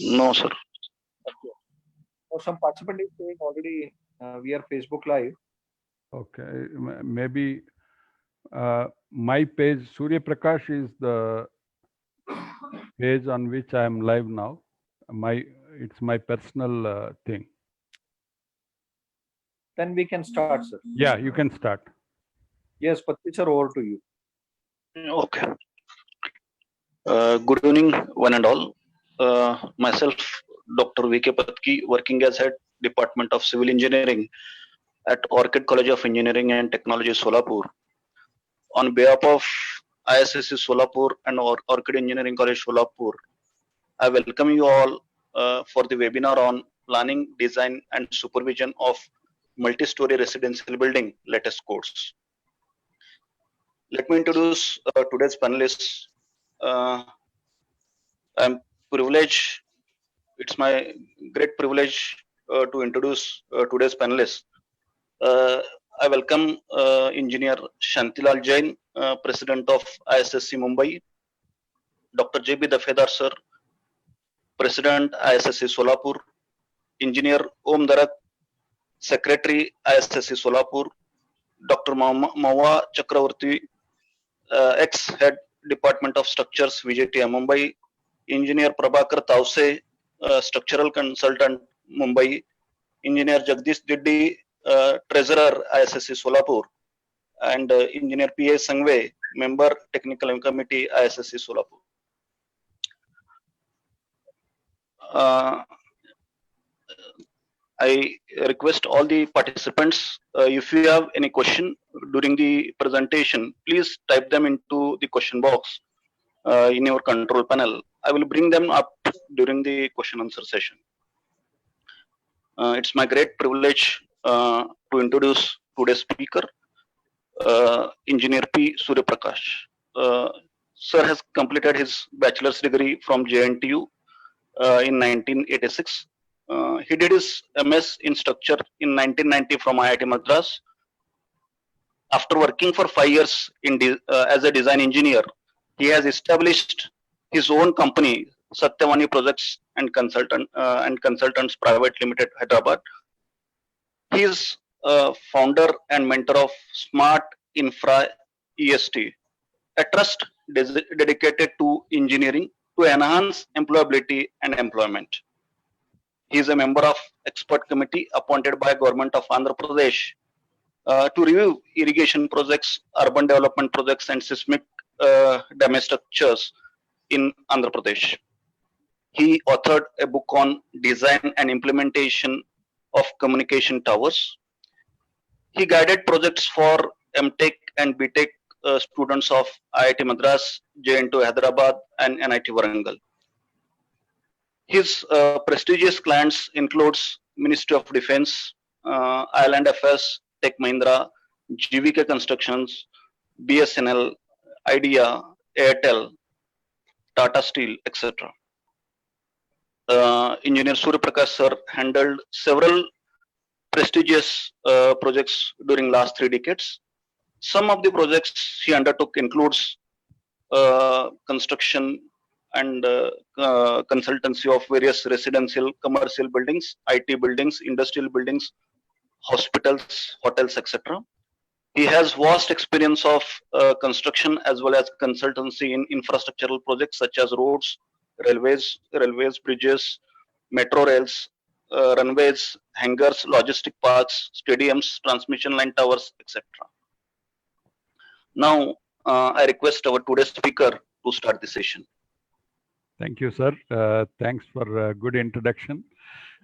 No, sir. Okay. Or some participant is saying already we are Facebook Live. Okay, maybe my page, Surya Prakash, is the page on which I am live now. It's my personal thing. Then we can start, sir. Yeah, you can start. Yes, Patri sir, over to you. Okay. Good evening, one and all. Myself, Dr. V.K. Patki, working as head Department of Civil Engineering at Orchid College of Engineering and Technology, Solapur. On behalf of ISSC Solapur and Orchid Engineering College, Solapur, I welcome you all for the webinar on planning, design, and supervision of multi-story residential building latest course. Let me introduce today's panelists. I'm privileged. It's my great privilege to introduce today's panelists. I welcome Engineer Shantilal Jain, President of ISSC Mumbai, Dr. J.B. Dafedar sir, President ISSC Solapur, Engineer Om Darak, Secretary ISSC Solapur, Dr. Mawa Chakravarti, ex-head Department of Structures, VJTI Mumbai, Engineer Prabhakar Tavse, structural consultant Mumbai, Engineer Jagdish Diddi, treasurer ISSC Solapur, and Engineer P.A. Sangve, member technical committee ISSC Solapur. I request all the participants, if you have any question during the presentation, please type them into the question box in your control panel. I will bring them up during the question answer session. It's my great privilege to introduce today's speaker, Engineer P. Surya Prakash. Sir has completed his bachelor's degree from JNTU in 1986. He did his MS in structure in 1990 from IIT Madras. After working for 5 years as a design engineer, he has established his own company, Satyavani Projects and Consultants Private Limited, Hyderabad. He is founder and mentor of Smart Infra EST, a trust dedicated to engineering to enhance employability and employment. He is a member of expert committee appointed by Government of Andhra Pradesh to review irrigation projects, urban development projects, and seismic damage structures in Andhra Pradesh. He authored a book on design and implementation of communication towers. He guided projects for MTech and BTech students of IIT Madras, JNTU Hyderabad, and NIT Warangal. His prestigious clients includes Ministry of Defense, Island Affairs, Tech Mahindra, GVK Constructions, BSNL, Idea, Airtel, Tata Steel, etc. Engineer Surya Prakash sir handled several prestigious projects during last 3 decades. Some of the projects he undertook includes construction and consultancy of various residential, commercial buildings, IT buildings, industrial buildings, hospitals, hotels, etc. He has vast experience of construction as well as consultancy in infrastructural projects such as roads, railways, bridges, metro rails, runways, hangars, logistic parks, stadiums, transmission line towers, etc. Now, I request our today's speaker to start the session. Thank you, sir. Thanks for a good introduction.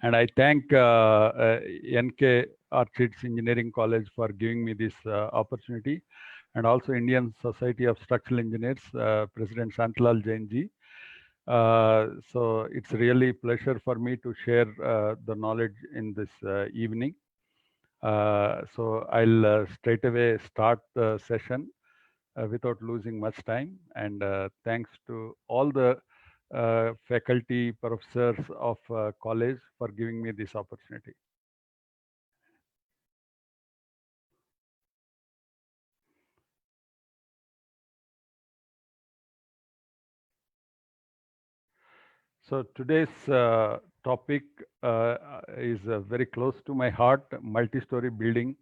And I thank NK Orchids Engineering College for giving me this opportunity, and also Indian Society of Structural Engineers, President Shantilal Jain ji. So it's really a pleasure for me to share the knowledge in this evening. So I'll straight away start the session without losing much time. And thanks to all the faculty, professors of college for giving me this opportunity. So today's topic is very close to my heart: multi-story building,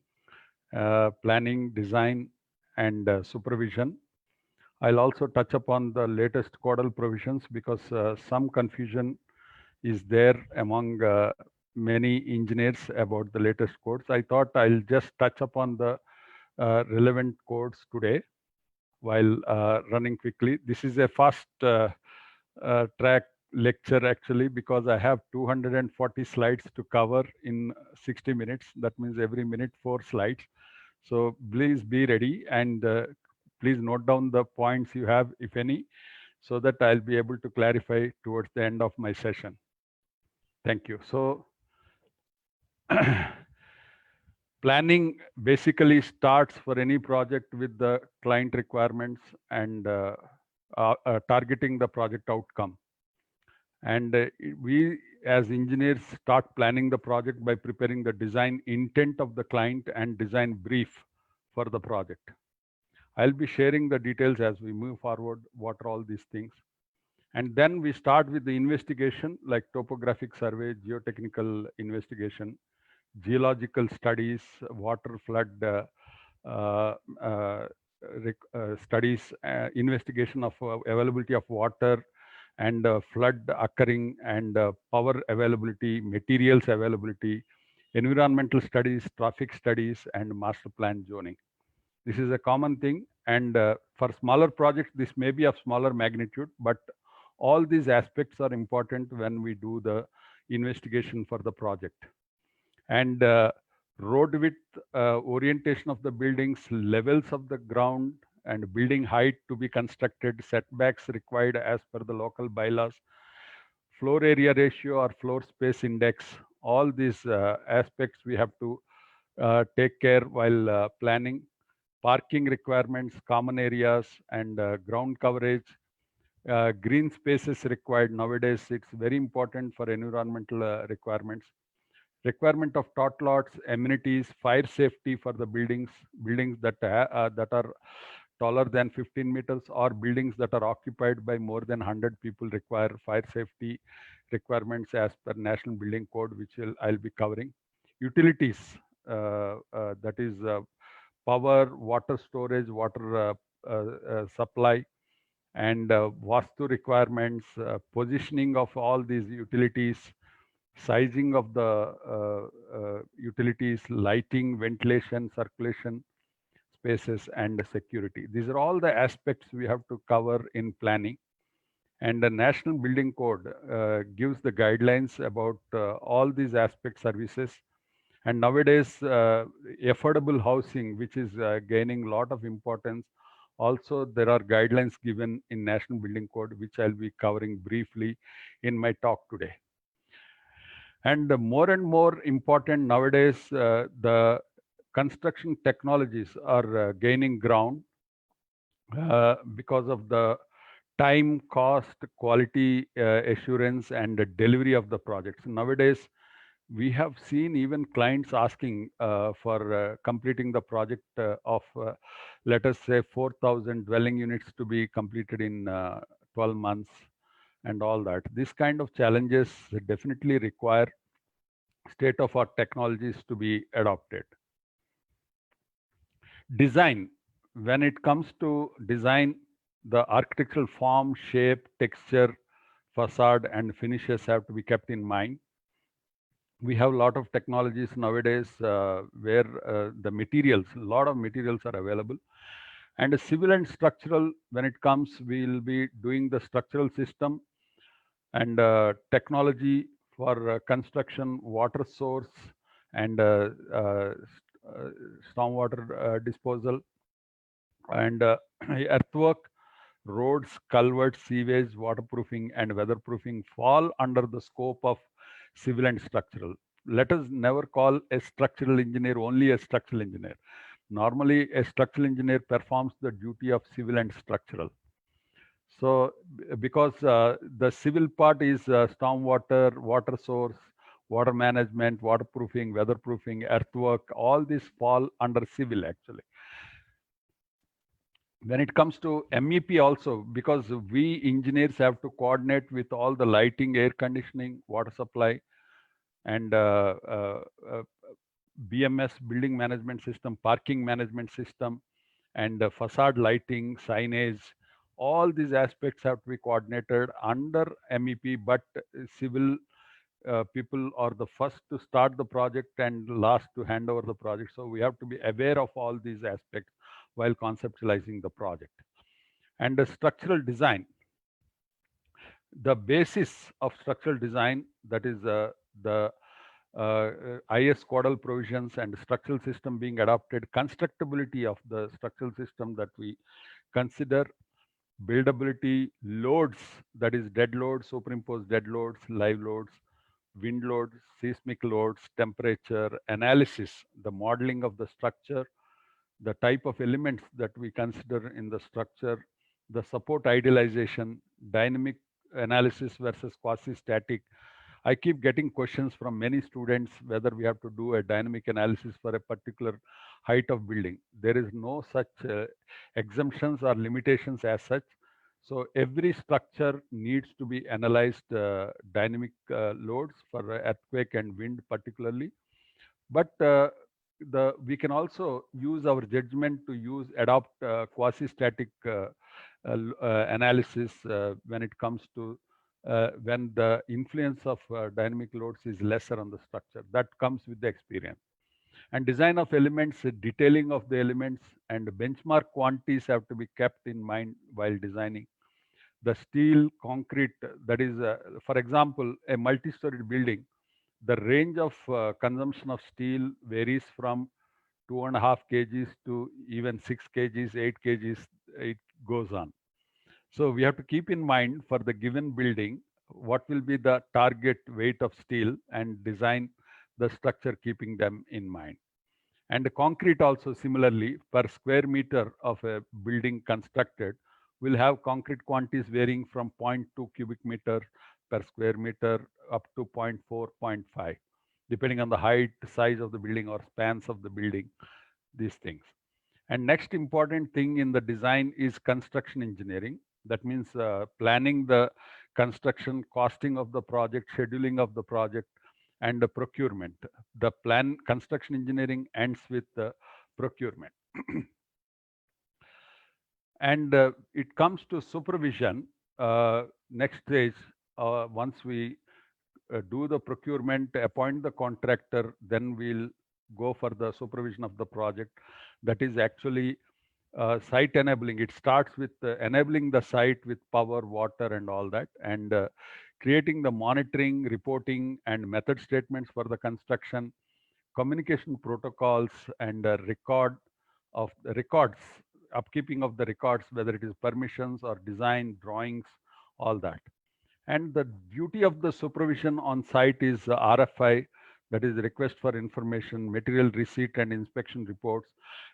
planning, design, and supervision. I'll also touch upon the latest codal provisions because some confusion is there among many engineers about the latest codes. I thought I'll just touch upon the relevant codes today while running quickly. This is a fast track lecture actually because I have 240 slides to cover in 60 minutes. That means every minute 4 slides. So please be ready and please note down the points you have, if any, so that I'll be able to clarify towards the end of my session. Thank you. So planning basically starts for any project with the client requirements and targeting the project outcome. And we as engineers start planning the project by preparing the design intent of the client and design brief for the project. I'll be sharing the details as we move forward, what are all these things. And then we start with the investigation like topographic survey, geotechnical investigation, geological studies, water flood studies, investigation of availability of water and flood occurring and power availability, materials availability, environmental studies, traffic studies, and master plan zoning. This is a common thing. And for smaller projects, this may be of smaller magnitude, but all these aspects are important when we do the investigation for the project. And road width, orientation of the buildings, levels of the ground, and building height to be constructed, setbacks required as per the local bylaws, floor area ratio or floor space index, all these aspects we have to take care while planning. Parking requirements, common areas, and ground coverage, green spaces required nowadays. It's very important for environmental requirements. Requirement of tot lots, amenities, fire safety for the buildings that are taller than 15 meters or buildings that are occupied by more than 100 people require fire safety requirements as per National Building Code, which I'll be covering. Utilities, that is power, water storage, water supply, and vastu requirements, positioning of all these utilities, sizing of the utilities, lighting, ventilation, circulation, spaces, and security. These are all the aspects we have to cover in planning. And the National Building Code gives the guidelines about all these aspect services. And nowadays, affordable housing, which is gaining a lot of importance. Also, there are guidelines given in National Building Code, which I'll be covering briefly in my talk today. And more important nowadays, the construction technologies are gaining ground because of the time, cost, quality assurance, and the delivery of the projects. Nowadays, we have seen even clients asking for completing the project of, let us say, 4,000 dwelling units to be completed in 12 months and all that. This kind of challenges definitely require state-of-art technologies to be adopted. Design. When it comes to design, the architectural form, shape, texture, facade, and finishes have to be kept in mind. We have a lot of technologies nowadays where the materials, a lot of materials are available. And civil and structural, when it comes, we'll be doing the structural system and technology for construction, water source, and stormwater disposal, and earthwork, roads, culverts, sewage, waterproofing, and weatherproofing fall under the scope of civil and structural. Let us never call a structural engineer only a structural engineer. Normally, a structural engineer performs the duty of civil and structural. So, because the civil part is stormwater, water source, water management, waterproofing, weatherproofing, earthwork, all these fall under civil actually. When it comes to MEP also, because we engineers have to coordinate with all the lighting, air conditioning, water supply, and BMS, building management system, parking management system, and facade lighting, signage, all these aspects have to be coordinated under MEP, but civil people are the first to start the project and last to hand over the project. So we have to be aware of all these aspects while conceptualizing the project. And the structural design, the basis of structural design, that is the IS Quadal provisions and structural system being adopted, constructability of the structural system that we consider, buildability, loads, that is dead loads, superimposed dead loads, live loads, wind loads, seismic loads, temperature, analysis, the modeling of the structure, the type of elements that we consider in the structure, the support idealization, dynamic analysis versus quasi-static. I keep getting questions from many students whether we have to do a dynamic analysis for a particular height of building. There is no such exemptions or limitations as such. So every structure needs to be analyzed dynamic loads for earthquake and wind particularly. But we can also use our judgment to adopt quasi-static analysis when it comes to when the influence of dynamic loads is lesser on the structure. That comes with the experience. And design of elements, detailing of the elements, and benchmark quantities have to be kept in mind while designing. The steel, concrete, that is, for example, a multi-story building, the range of consumption of steel varies from 2.5 kgs to even 6 kgs, 8 kgs, it goes on. So we have to keep in mind for the given building, what will be the target weight of steel and design the structure keeping them in mind. And the concrete also similarly, per square meter of a building constructed, will have concrete quantities varying from 0.2 cubic meter per square meter up to 0.4, 0.5, depending on the height, size of the building or spans of the building, these things. And next important thing in the design is construction engineering. That means planning the construction, costing of the project, scheduling of the project, and the procurement. The construction engineering ends with the procurement. And it comes to supervision. Next stage, once we do the procurement, appoint the contractor, then we'll go for the supervision of the project. That is actually site enabling. It starts with enabling the site with power, water, and all that, and creating the monitoring, reporting, and method statements for the construction, communication protocols, and records, upkeeping of the records, whether it is permissions or design, drawings, all that. And the duty of the supervision on site is RFI, that is request for information, material receipt and inspection reports,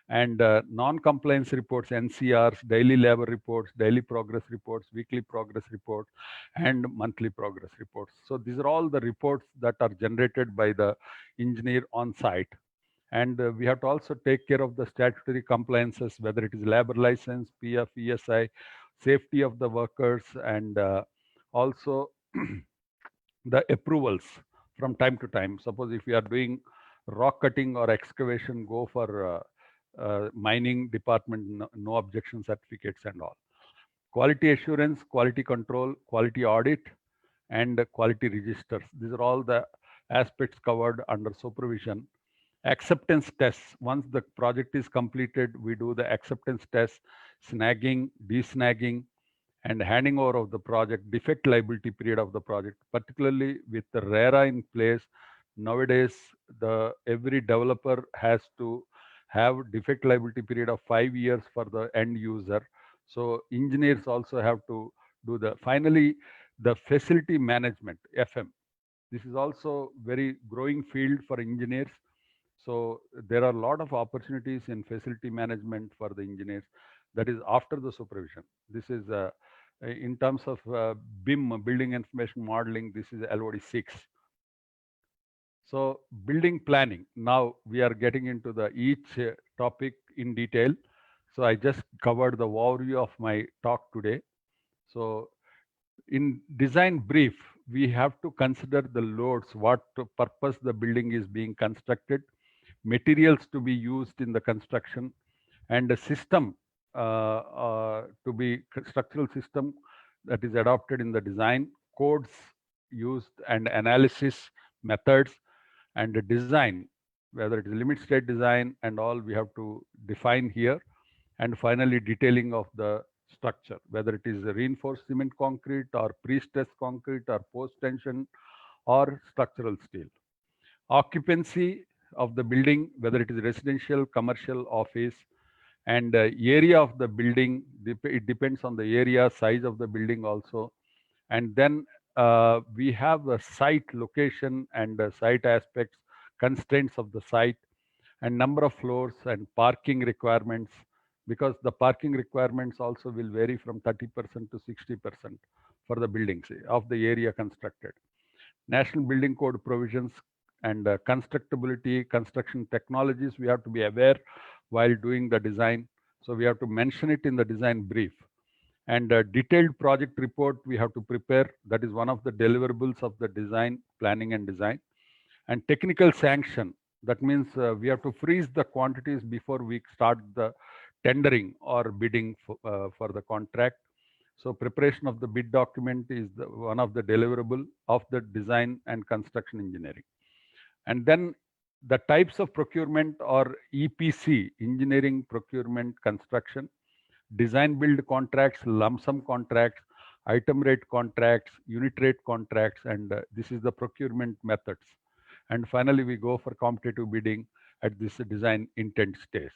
and non-compliance reports, NCRs, daily labor reports, daily progress reports, weekly progress reports, and monthly progress reports. So these are all the reports that are generated by the engineer on site. And we have to also take care of the statutory compliances, whether it is labor license, PF, ESI, safety of the workers, and also the approvals from time to time. Suppose if we are doing rock cutting or excavation, go for mining department, no objection certificates and all. Quality assurance, quality control, quality audit, and quality registers. These are all the aspects covered under supervision. Acceptance tests. Once the project is completed, we do the acceptance tests, snagging, desnagging, and handing over of the project, defect liability period of the project, particularly with the RERA in place. Nowadays, every developer has to have defect liability period of 5 years for the end user. So engineers also have to do finally, the facility management, FM. This is also very growing field for engineers. So there are a lot of opportunities in facility management for the engineers. That is after the supervision. This is in terms of BIM, building information modeling, this is LOD 6. So building planning. Now we are getting into each topic in detail. So I just covered the overview of my talk today. So in design brief, we have to consider the loads, what purpose the building is being constructed, materials to be used in the construction, and a system to be structural system that is adopted in the design, codes used and analysis methods, and the design, whether it is limit state design and all we have to define here, and finally detailing of the structure, whether it is a reinforced cement concrete or pre-stressed concrete or post-tension or structural steel. Occupancy of the building, whether it is residential, commercial, office, and area of the building, it depends on the area, size of the building also. And then we have a site location and site aspects, constraints of the site, and number of floors and parking requirements, because the parking requirements also will vary from 30% to 60% for the buildings of the area constructed. National Building Code provisions and constructability, construction technologies, we have to be aware while doing the design. So we have to mention it in the design brief. And a detailed project report we have to prepare. That is one of the deliverables of the design, planning and design. And technical sanction, that means we have to freeze the quantities before we start the tendering or bidding for the contract. So preparation of the bid document is one of the deliverable of the design and construction engineering. And then the types of procurement are EPC, engineering, procurement, construction, design build contracts, lump sum contracts, item rate contracts, unit rate contracts, and this is the procurement methods. And finally, we go for competitive bidding at this design intent stage.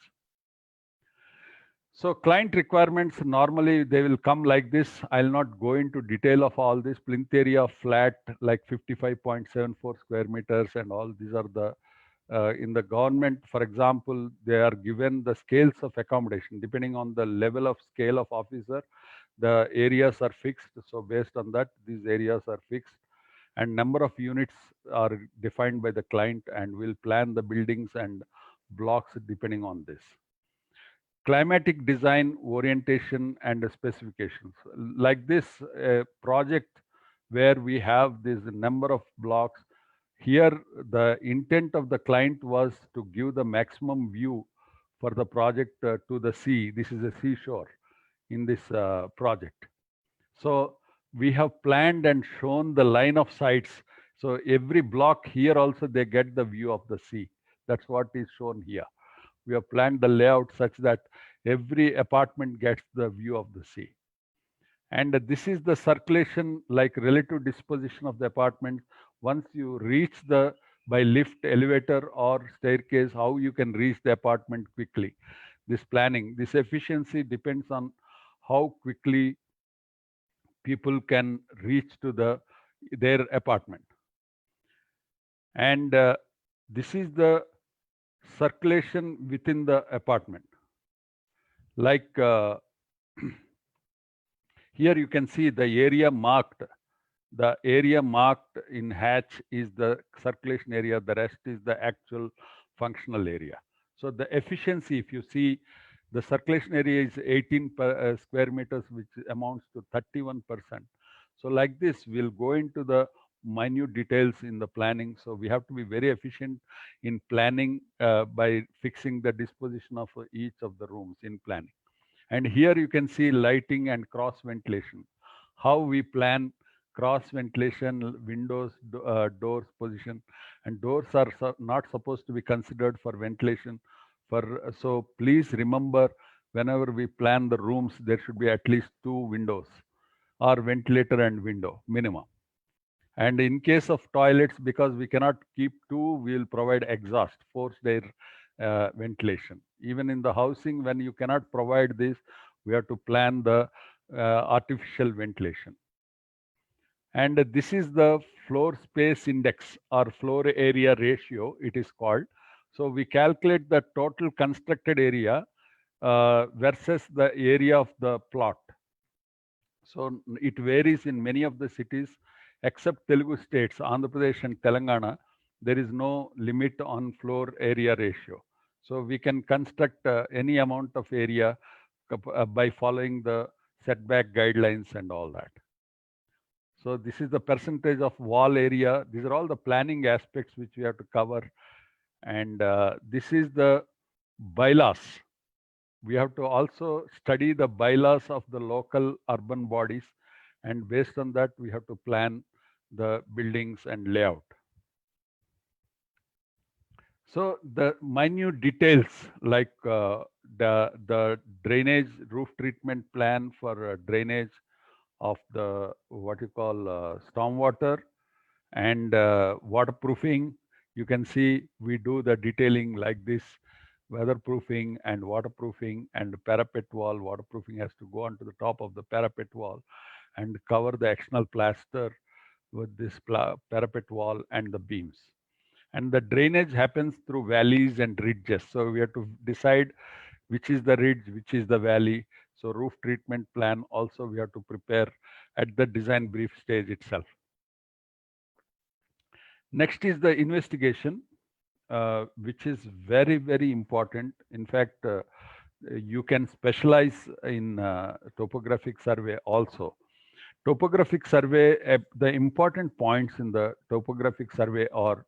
So client requirements, normally they will come like this. I'll not go into detail of all this. Plinth area of flat, like 55.74 square meters and all. These are the, in the government, for example, they are given the scales of accommodation. Depending on the level of scale of officer, the areas are fixed. So based on that, these areas are fixed. And number of units are defined by the client, and will plan the buildings and blocks depending on this. Climatic design orientation and specifications. Like this project where we have this number of blocks, here the intent of the client was to give the maximum view for the project to the sea. This is a seashore in this project. So we have planned and shown the line of sights. So every block here also they get the view of the sea. That's what is shown here. We have planned the layout such that every apartment gets the view of the sea. And this is the circulation, like relative disposition of the apartment. Once you reach the, by lift, elevator or staircase, how you can reach the apartment quickly. This planning, this efficiency depends on how quickly people can reach to their apartment. And this is the circulation within the apartment. Like here you can see the area marked. The area marked in hatch is the circulation area. The rest is the actual functional area. So the efficiency, if you see, the circulation area is 18 square meters, which amounts to 31%. So like this, we'll go into the minute details in the planning. So we have to be very efficient in planning by fixing the disposition of each of the rooms in planning. And here you can see lighting and cross ventilation. How we plan cross ventilation, windows, doors position, and doors are not supposed to be considered for ventilation. So please remember, whenever we plan the rooms, there should be at least 2 windows or ventilator and window minimum. And in case of toilets, because we cannot keep 2, we will provide exhaust, forced air ventilation. Even in the housing, when you cannot provide this, we have to plan the artificial ventilation. And this is the floor space index or floor area ratio, it is called. So we calculate the total constructed area versus the area of the plot. So it varies in many of the cities, except Telugu states, Andhra Pradesh and Telangana, there is no limit on floor area ratio. So we can construct any amount of area by following the setback guidelines and all that. So this is the percentage of wall area. These are all the planning aspects which we have to cover. And this is the bylaws. We have to also study the bylaws of the local urban bodies. And based on that, we have to plan the buildings and layout. So the minute details like the drainage roof treatment plan for drainage of the what you call stormwater and waterproofing. You can see we do the detailing like this: weatherproofing and waterproofing, and parapet wall. Waterproofing has to go onto the top of the parapet wall and cover the external plaster with this parapet wall and the beams. And the drainage happens through valleys and ridges. So we have to decide which is the ridge, which is the valley. So roof treatment plan also we have to prepare at the design brief stage itself. Next is the investigation, which is very, very important. In fact, you can specialize in topographic survey also. Topographic survey, the important points in the topographic survey are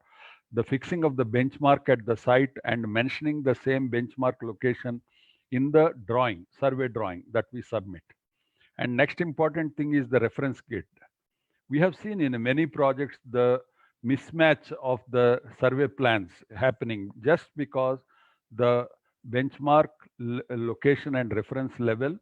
the fixing of the benchmark at the site and mentioning the same benchmark location in the drawing, survey drawing that we submit. And next important thing is the reference grid. We have seen in many projects the mismatch of the survey plans happening just because the benchmark location and reference level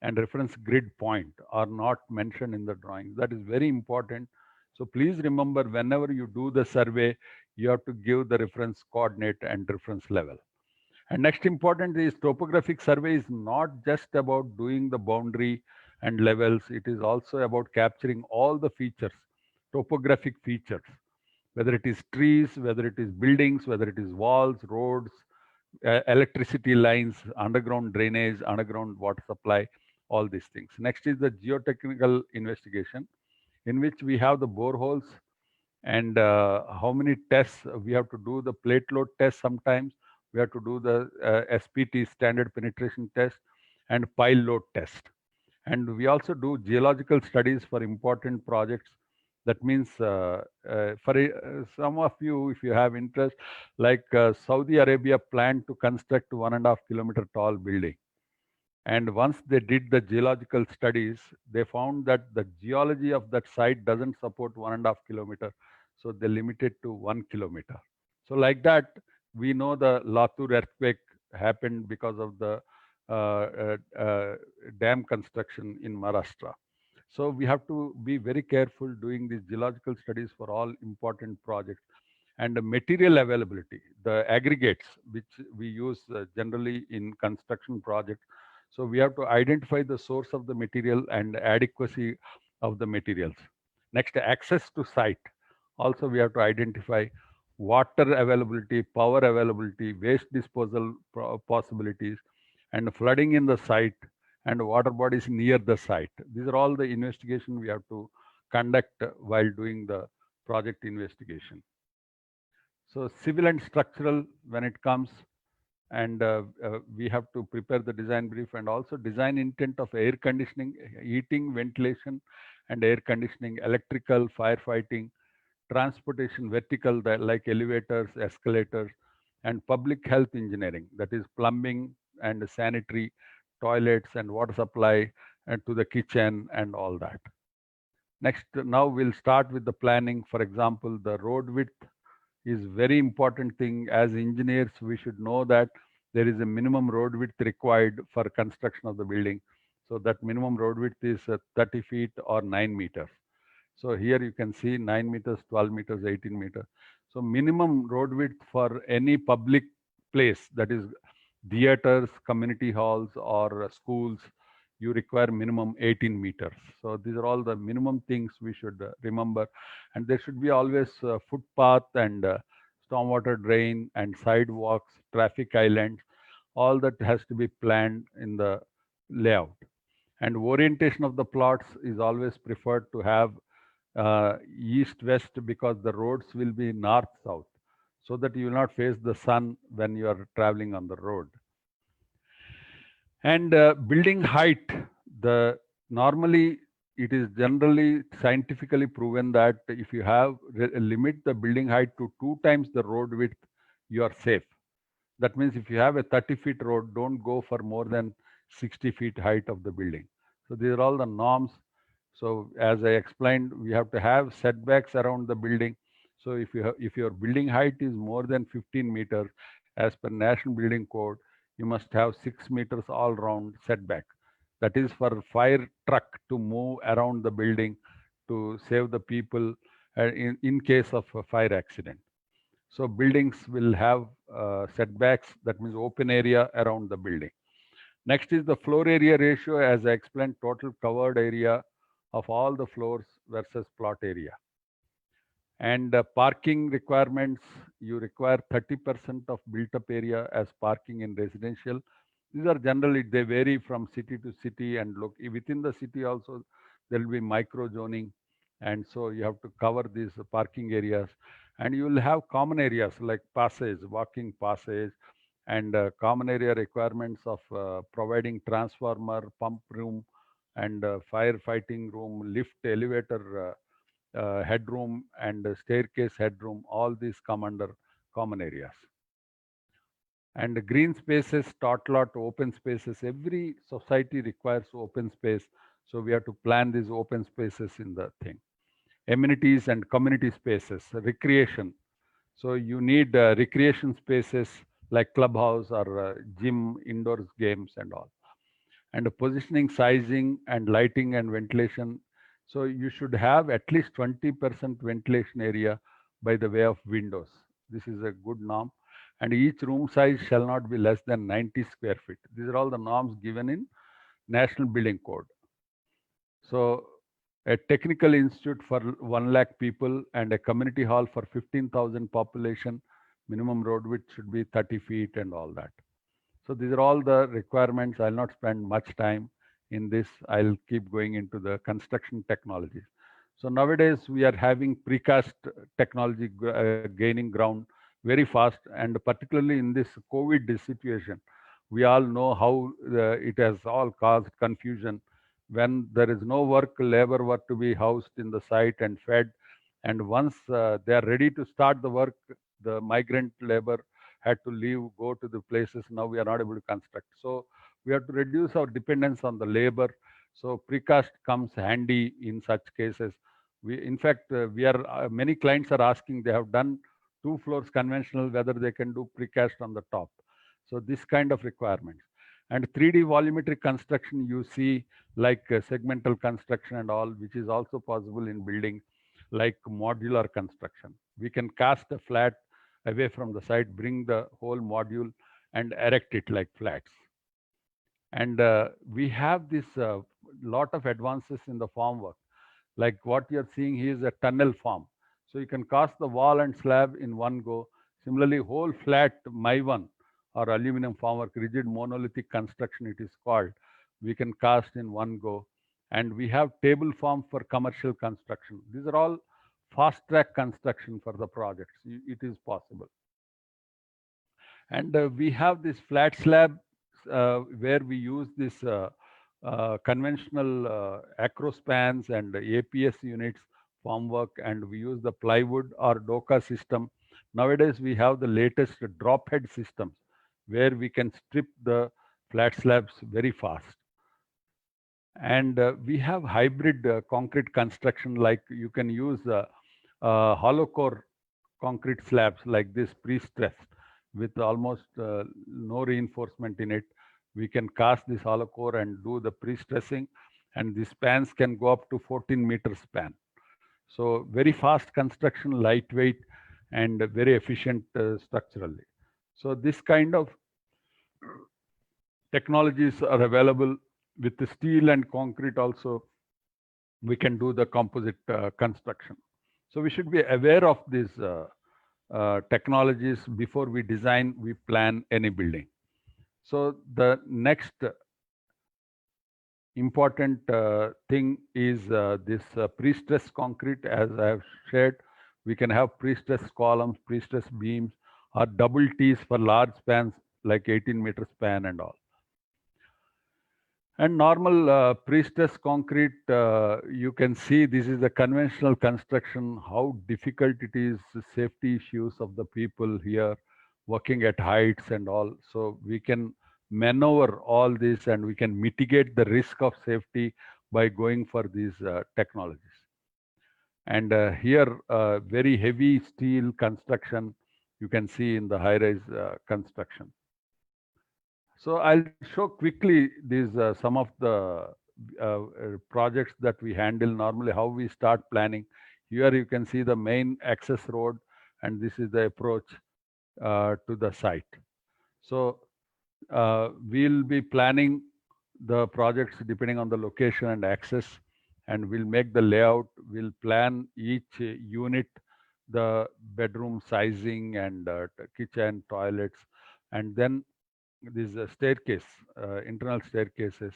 and reference grid point are not mentioned in the drawing. That is very important. So please remember, whenever you do the survey, you have to give the reference coordinate and reference level. And next important is topographic survey is not just about doing the boundary and levels. It is also about capturing all the features, topographic features, whether it is trees, whether it is buildings, whether it is walls, roads, electricity lines, underground drainage, underground water supply, all these things. Next is the geotechnical investigation, in which we have the boreholes and how many tests we have to do, the plate load test sometimes, we have to do the SPT, standard penetration test, and pile load test. And we also do geological studies for important projects. That means for some of you, if you have interest, like Saudi Arabia planned to construct 1.5 kilometer tall building. And once they did the geological studies, they found that the geology of that site doesn't support 1.5 kilometer. So they limited to 1 kilometer. So like that, we know the Latur earthquake happened because of the dam construction in Maharashtra. So we have to be very careful doing these geological studies for all important projects. And the material availability, the aggregates, which we use generally in construction projects. So we have to identify the source of the material and adequacy of the materials. Next, access to site. Also, we have to identify water availability, power availability, waste disposal possibilities, and flooding in the site, and water bodies near the site. These are all the investigation we have to conduct while doing the project investigation. So civil and structural, when it comes, and we have to prepare the design brief, and also design intent of air conditioning, heating, ventilation, and air conditioning, electrical, firefighting, transportation, vertical, like elevators, escalators, and public health engineering, that is plumbing and sanitary, toilets and water supply, and to the kitchen and all that. Next, now we'll start with the planning. For example, the road width is very important thing. As engineers, we should know that there is a minimum road width required for construction of the building. So that minimum road width is 30 feet or 9 meters. So here you can see 9 meters, 12 meters, 18 meters. So minimum road width for any public place, that is theaters, community halls, or schools, you require minimum 18 meters. So these are all the minimum things we should remember. And there should be always footpath and stormwater drain and sidewalks, traffic islands. All that has to be planned in the layout. And orientation of the plots is always preferred to have east-west, because the roads will be north-south, so that you will not face the sun when you are traveling on the road. And building height, normally it is generally scientifically proven that if you have limit the building height to 2 times the road width, you are safe. That means if you have a 30-feet road, don't go for more than 60 feet height of the building. So these are all the norms. So as I explained, we have to have setbacks around the building. So if your building height is more than 15 meters, as per National Building Code, you must have 6 meters all round setback. That is for fire truck to move around the building to save the people in case of a fire accident. So buildings will have setbacks, that means open area around the building. Next is the floor area ratio, as I explained, total covered area of all the floors versus plot area. And parking requirements, you require 30% of built up area as parking in residential. These are generally, they vary from city to city, and look within the city also, there will be micro zoning. And so you have to cover these parking areas, and you will have common areas like passage, walking passage, and common area requirements of providing transformer, pump room, and firefighting room, lift, elevator, headroom, and staircase headroom. All these come under common areas. And green spaces, tot lot, open spaces. Every society requires open space, so we have to plan these open spaces in the thing. Amenities and community spaces, recreation. So you need recreation spaces like clubhouse or gym, indoors games and all. And positioning, sizing, and lighting and ventilation. So you should have at least 20% ventilation area by the way of windows. This is a good norm. And each room size shall not be less than 90 square feet. These are all the norms given in National Building Code. So a technical institute for 1 lakh people and a community hall for 15,000 population, minimum road width should be 30 feet and all that. So these are all the requirements. I'll not spend much time in this. I'll keep going into the construction technologies. So nowadays we are having precast technology gaining ground very fast, and particularly in this COVID situation, we all know how it has all caused confusion when there is no work, labor were to be housed in the site and fed. And once they are ready to start the work, the migrant labor had to leave, go to the places. Now we are not able to construct. So we have to reduce our dependence on the labor. So precast comes handy in such cases. In fact, many clients are asking, they have done 2 floors conventional, whether they can do precast on the top. So this kind of requirements. And 3D volumetric construction, you see, like segmental construction and all, which is also possible in building, like modular construction. We can cast a flat away from the site, bring the whole module and erect it like flats. And we have this lot of advances in the formwork. Like what you're seeing here is a tunnel form. So you can cast the wall and slab in one go. Similarly, whole flat MI1 or aluminum formwork, rigid monolithic construction it is called, we can cast in one go. And we have table form for commercial construction. These are all fast track construction for the projects. It is possible. And we have this flat slab where we use this conventional acro spans and APS units formwork, and we use the plywood or DOCA system. Nowadays, we have the latest drop head systems where we can strip the flat slabs very fast. And we have hybrid concrete construction, like you can use hollow core concrete slabs like this pre-stressed with almost no reinforcement in it. We can cast this hollow core and do the pre-stressing, and the spans can go up to 14-meter span. So very fast construction, lightweight, and very efficient structurally. So this kind of technologies are available. With the steel and concrete also, we can do the composite construction. So we should be aware of these technologies before we design, we plan any building. So the next important thing is this pre-stressed concrete. As I have shared, we can have pre-stressed columns, pre-stressed beams, or double T's for large spans like 18-meter span and all. And normal pre-stressed concrete, you can see this is the conventional construction, how difficult it is, the safety issues of the people here working at heights and all. So we can maneuver all this and we can mitigate the risk of safety by going for these technologies. And here, very heavy steel construction, you can see in the high-rise construction. So I'll show quickly these some of the projects that we handle normally, how we start planning. Here you can see the main access road, and this is the approach to the site. So we'll be planning the projects depending on the location and access, and we'll make the layout. We'll plan each unit, the bedroom sizing and kitchen, toilets, and then this staircase, internal staircases,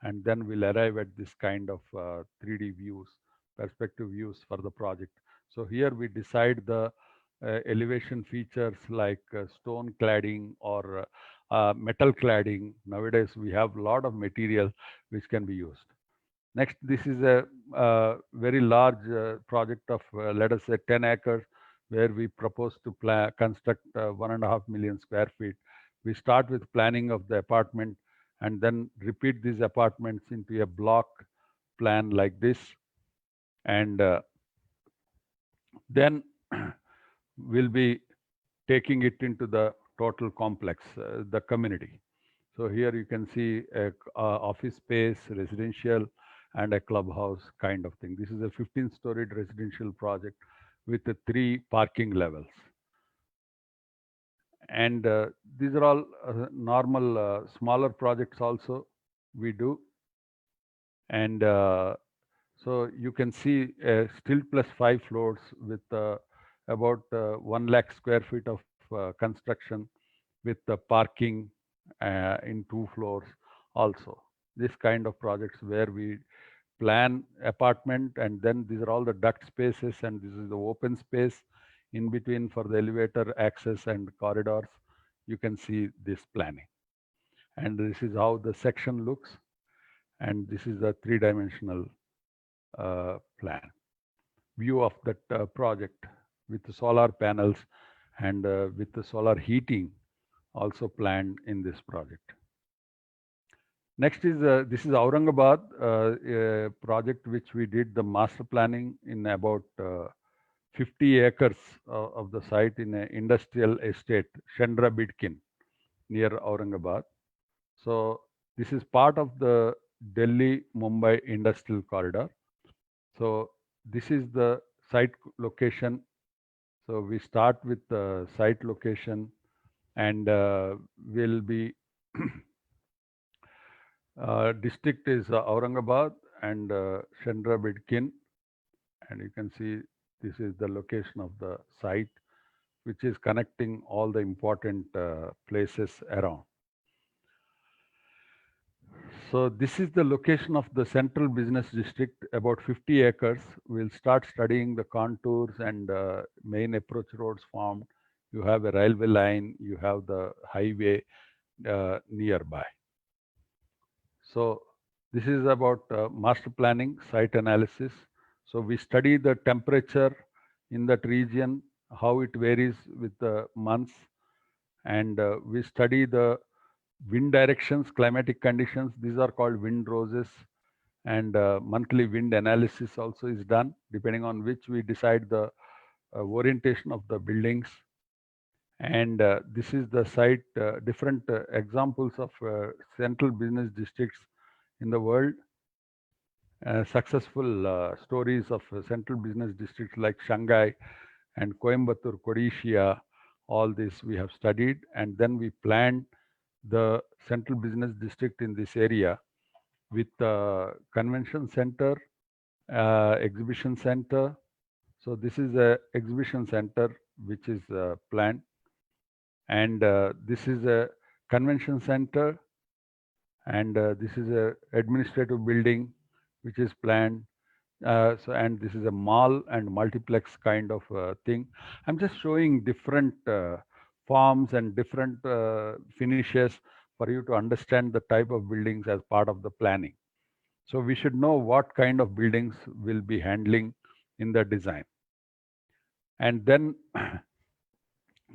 and then we'll arrive at this kind of 3D views, perspective views for the project. So here we decide the elevation features like stone cladding or metal cladding. Nowadays, we have a lot of material which can be used. Next, this is a very large project of, let us say, 10 acres, where we propose to construct 1.5 million square feet. We start with planning of the apartment and then repeat these apartments into a block plan like this. And then we'll be taking it into the total complex, the community. So here you can see a office space, residential, and a clubhouse kind of thing. This is a 15-storied residential project with the 3 parking levels. And these are all normal smaller projects also we do. And so you can see still plus 5 floors with about 1 lakh square feet of construction with the parking in 2 floors also. This kind of projects where we plan apartment, and then these are all the duct spaces, and this is the open space in between for the elevator access and corridors. You can see this planning. And this is how the section looks. And this is the 3-dimensional plan view of that project with the solar panels and with the solar heating also planned in this project. Next is this is Aurangabad, a project which we did the master planning in about 50 acres of the site in an industrial estate, Chandra Bidkin, near Aurangabad. So this is part of the Delhi-Mumbai industrial corridor. So this is the site location. So we start with the site location, and we'll be district is Aurangabad and Chandra Bidkin, and you can see this is the location of the site, which is connecting all the important places around. So this is the location of the central business district, about 50 acres. We'll start studying the contours and main approach roads formed. You have a railway line, you have the highway nearby. So this is about master planning, site analysis. So we study the temperature in that region, how it varies with the months, and we study the wind directions, climatic conditions. These are called wind roses, and monthly wind analysis also is done, depending on which we decide the orientation of the buildings. And this is the site, different examples of central business districts in the world. Successful stories of central business districts like Shanghai and Coimbatore, Kodishia, all this we have studied. And then we planned the central business district in this area with the convention center, exhibition center. So this is a exhibition center which is planned. And this is a convention center. And this is a administrative building which is planned. And this is a mall and multiplex kind of thing. I'm just showing different forms and different finishes for you to understand the type of buildings as part of the planning. So we should know what kind of buildings we'll be handling in the design. And then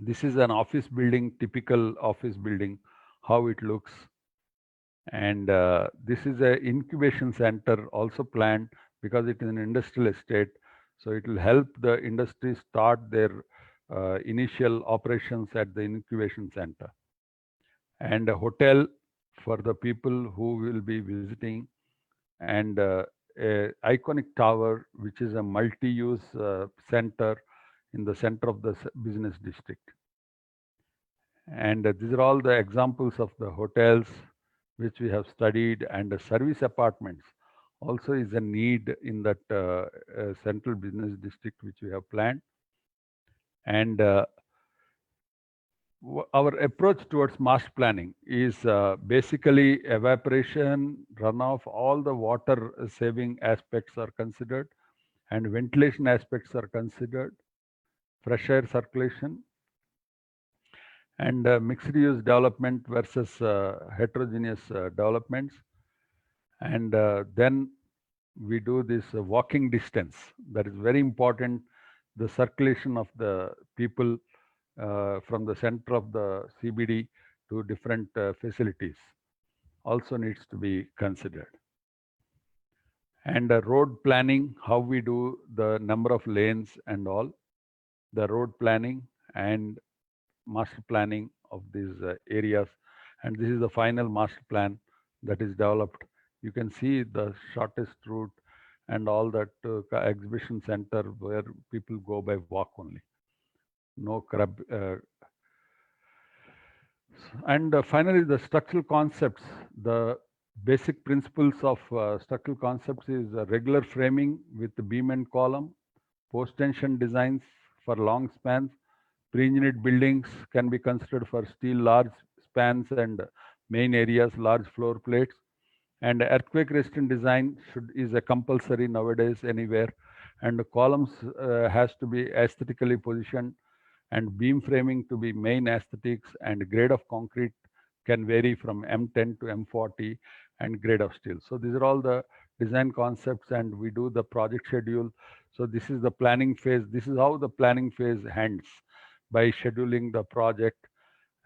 this is an office building, typical office building, how it looks. And this is a incubation center also planned because it is an industrial estate. So it will help the industry start their initial operations at the incubation center. And a hotel for the people who will be visiting, and a iconic tower, which is a multi-use center in the center of the business district. And these are all the examples of the hotels which we have studied, and the service apartments also is a need in that central business district which we have planned. And our approach towards master planning is basically evaporation, runoff, all the water saving aspects are considered, and ventilation aspects are considered, fresh air circulation, and mixed use development versus heterogeneous developments. And then we do this walking distance. That is very important. The circulation of the people from the center of the CBD to different facilities also needs to be considered. And road planning, how we do the number of lanes and all, the road planning and master planning of these areas. And this is the final master plan that is developed. You can see the shortest route and all that exhibition center where people go by walk only. No crab. And finally, the structural concepts. The basic principles of structural concepts is regular framing with the beam and column, post-tension designs for long spans, pre-engineered buildings can be considered for steel large spans and main areas, large floor plates. And earthquake resistant design is a compulsory nowadays anywhere. And the columns has to be aesthetically positioned, and beam framing to be main aesthetics, and grade of concrete can vary from M10 to M40, and grade of steel. So these are all the design concepts, and we do the project schedule. So this is the planning phase. This is how the planning phase ends, by scheduling the project,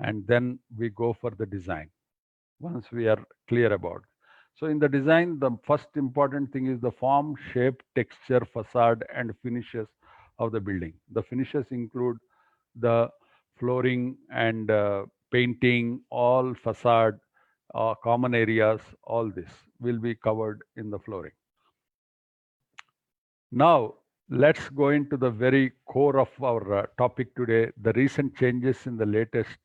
and then we go for the design once we are clear about. So in the design, the first important thing is the form, shape, texture, facade, and finishes of the building. The finishes include the flooring and painting, all facade, common areas, all this will be covered in the flooring. Now, let's go into the very core of our topic today, the recent changes in the latest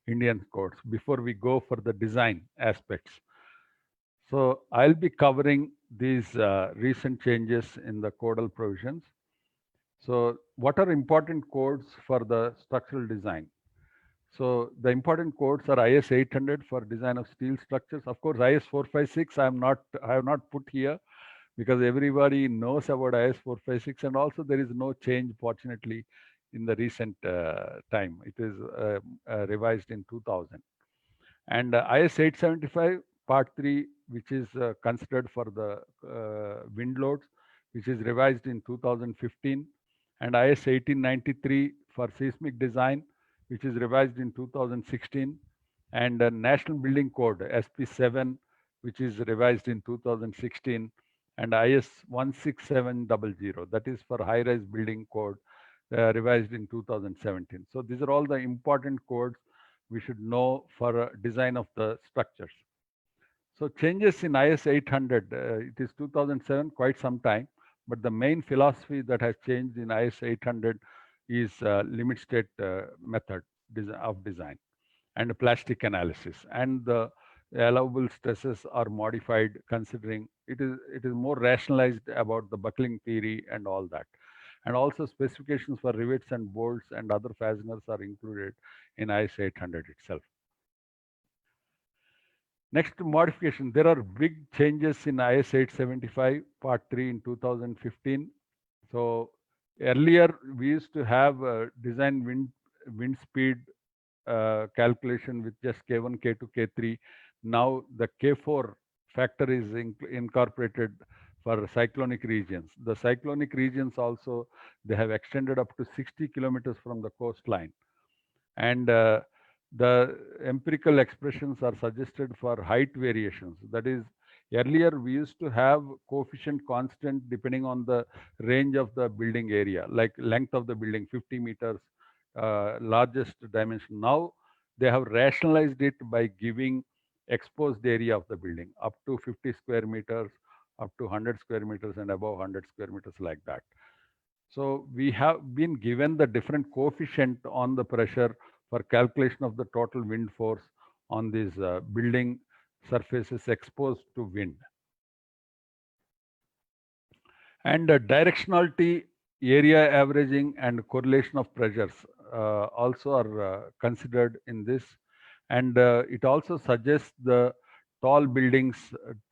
Indian codes, before we go for the design aspects. So I'll be covering these recent changes in the codal provisions. So what are important codes for the structural design? So the important codes are IS 800 for design of steel structures. Of course, IS 456 I have not put here because everybody knows about IS 456, and also there is no change, fortunately, in the recent time. It is revised in 2000. And IS 875 Part 3, which is considered for the wind loads, which is revised in 2015, and IS 1893 for seismic design, which is revised in 2016, and National Building Code SP7, which is revised in 2016, and IS 16700, that is for high-rise building code, revised in 2017. So these are all the important codes we should know for design of the structures. So changes in IS 800, it is 2007, quite some time, but the main philosophy that has changed in IS 800 is limit state method of design and plastic analysis, and the allowable stresses are modified considering it is more rationalized about the buckling theory and all that. And also specifications for rivets and bolts and other fasteners are included in IS 800 itself. Next modification, there are big changes in IS 875 Part 3 in 2015. So earlier we used to have design wind speed calculation with just K1, K2, K3. Now the K4 factor is incorporated for cyclonic regions. The cyclonic regions also, they have extended up to 60 kilometers from the coastline. And the empirical expressions are suggested for height variations. That is, earlier we used to have coefficient constant depending on the range of the building area, like length of the building, 50 meters, largest dimension. Now they have rationalized it by giving exposed area of the building up to 50 square meters, up to 100 square meters, and above 100 square meters, like that. So we have been given the different coefficient on the pressure for calculation of the total wind force on these building surfaces exposed to wind. And directionality, area averaging, and correlation of pressures also are considered in this. And it also suggests the tall buildings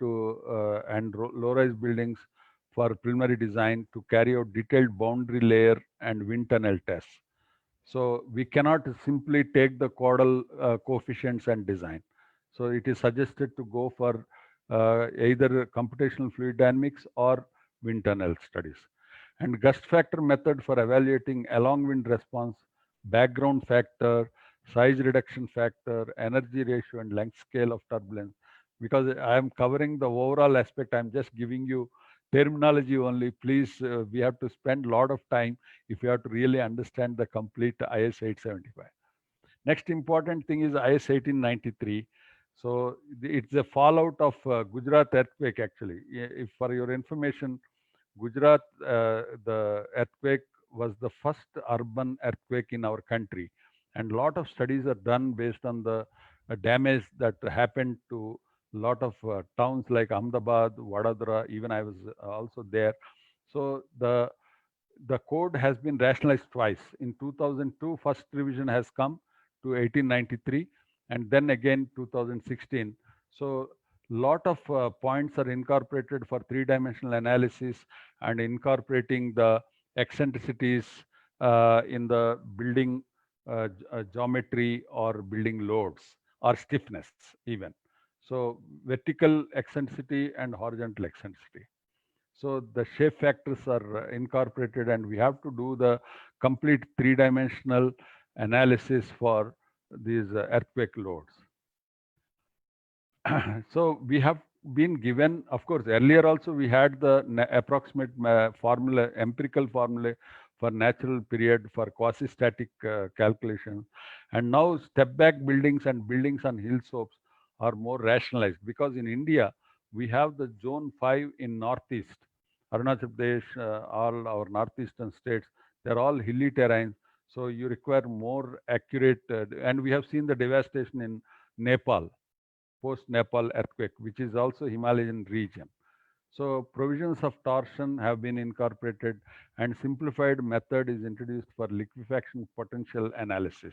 and low-rise buildings for preliminary design to carry out detailed boundary layer and wind tunnel tests. So we cannot simply take the caudal coefficients and design. So it is suggested to go for either computational fluid dynamics or wind tunnel studies. And gust factor method for evaluating along wind response, background factor, size reduction factor, energy ratio, and length scale of turbulence. Because I am covering the overall aspect, I'm just giving you terminology only. Please, we have to spend a lot of time if you have to really understand the complete IS 875. Next important thing is IS 1893. So it's a fallout of Gujarat earthquake, actually. If for your information, Gujarat, the earthquake was the first urban earthquake in our country. And a lot of studies are done based on the damage that happened to a lot of towns like Ahmedabad, Vadodara, even I was also there. So the code has been rationalized twice. In 2002, first revision has come to 1893, and then again 2016. So lot of points are incorporated for three-dimensional analysis and incorporating the eccentricities in the building geometry or building loads or stiffness even. So vertical eccentricity and horizontal eccentricity. So the shape factors are incorporated, and we have to do the complete three-dimensional analysis for these earthquake loads. So we have been given, of course, earlier also we had the approximate formula, empirical formula for natural period for quasi-static calculation. And now step-back buildings and buildings on hill slopes are more rationalized, because in India, we have the zone 5 in Northeast. Arunachal Pradesh, all our northeastern states, they're all hilly terrains. So you require more accurate, and we have seen the devastation in Nepal, post-Nepal earthquake, which is also Himalayan region. So provisions of torsion have been incorporated, and simplified method is introduced for liquefaction potential analysis.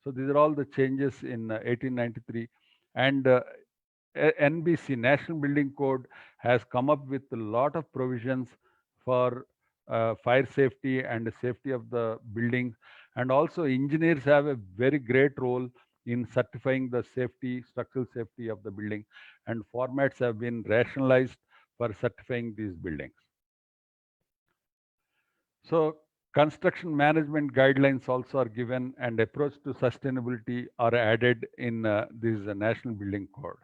So these are all the changes in 1893. And NBC, National Building Code, has come up with a lot of provisions for fire safety and safety of the buildings. And also engineers have a very great role in certifying the safety, structural safety of the building. And formats have been rationalized for certifying these buildings. So construction management guidelines also are given, and approach to sustainability are added in this National Building Code.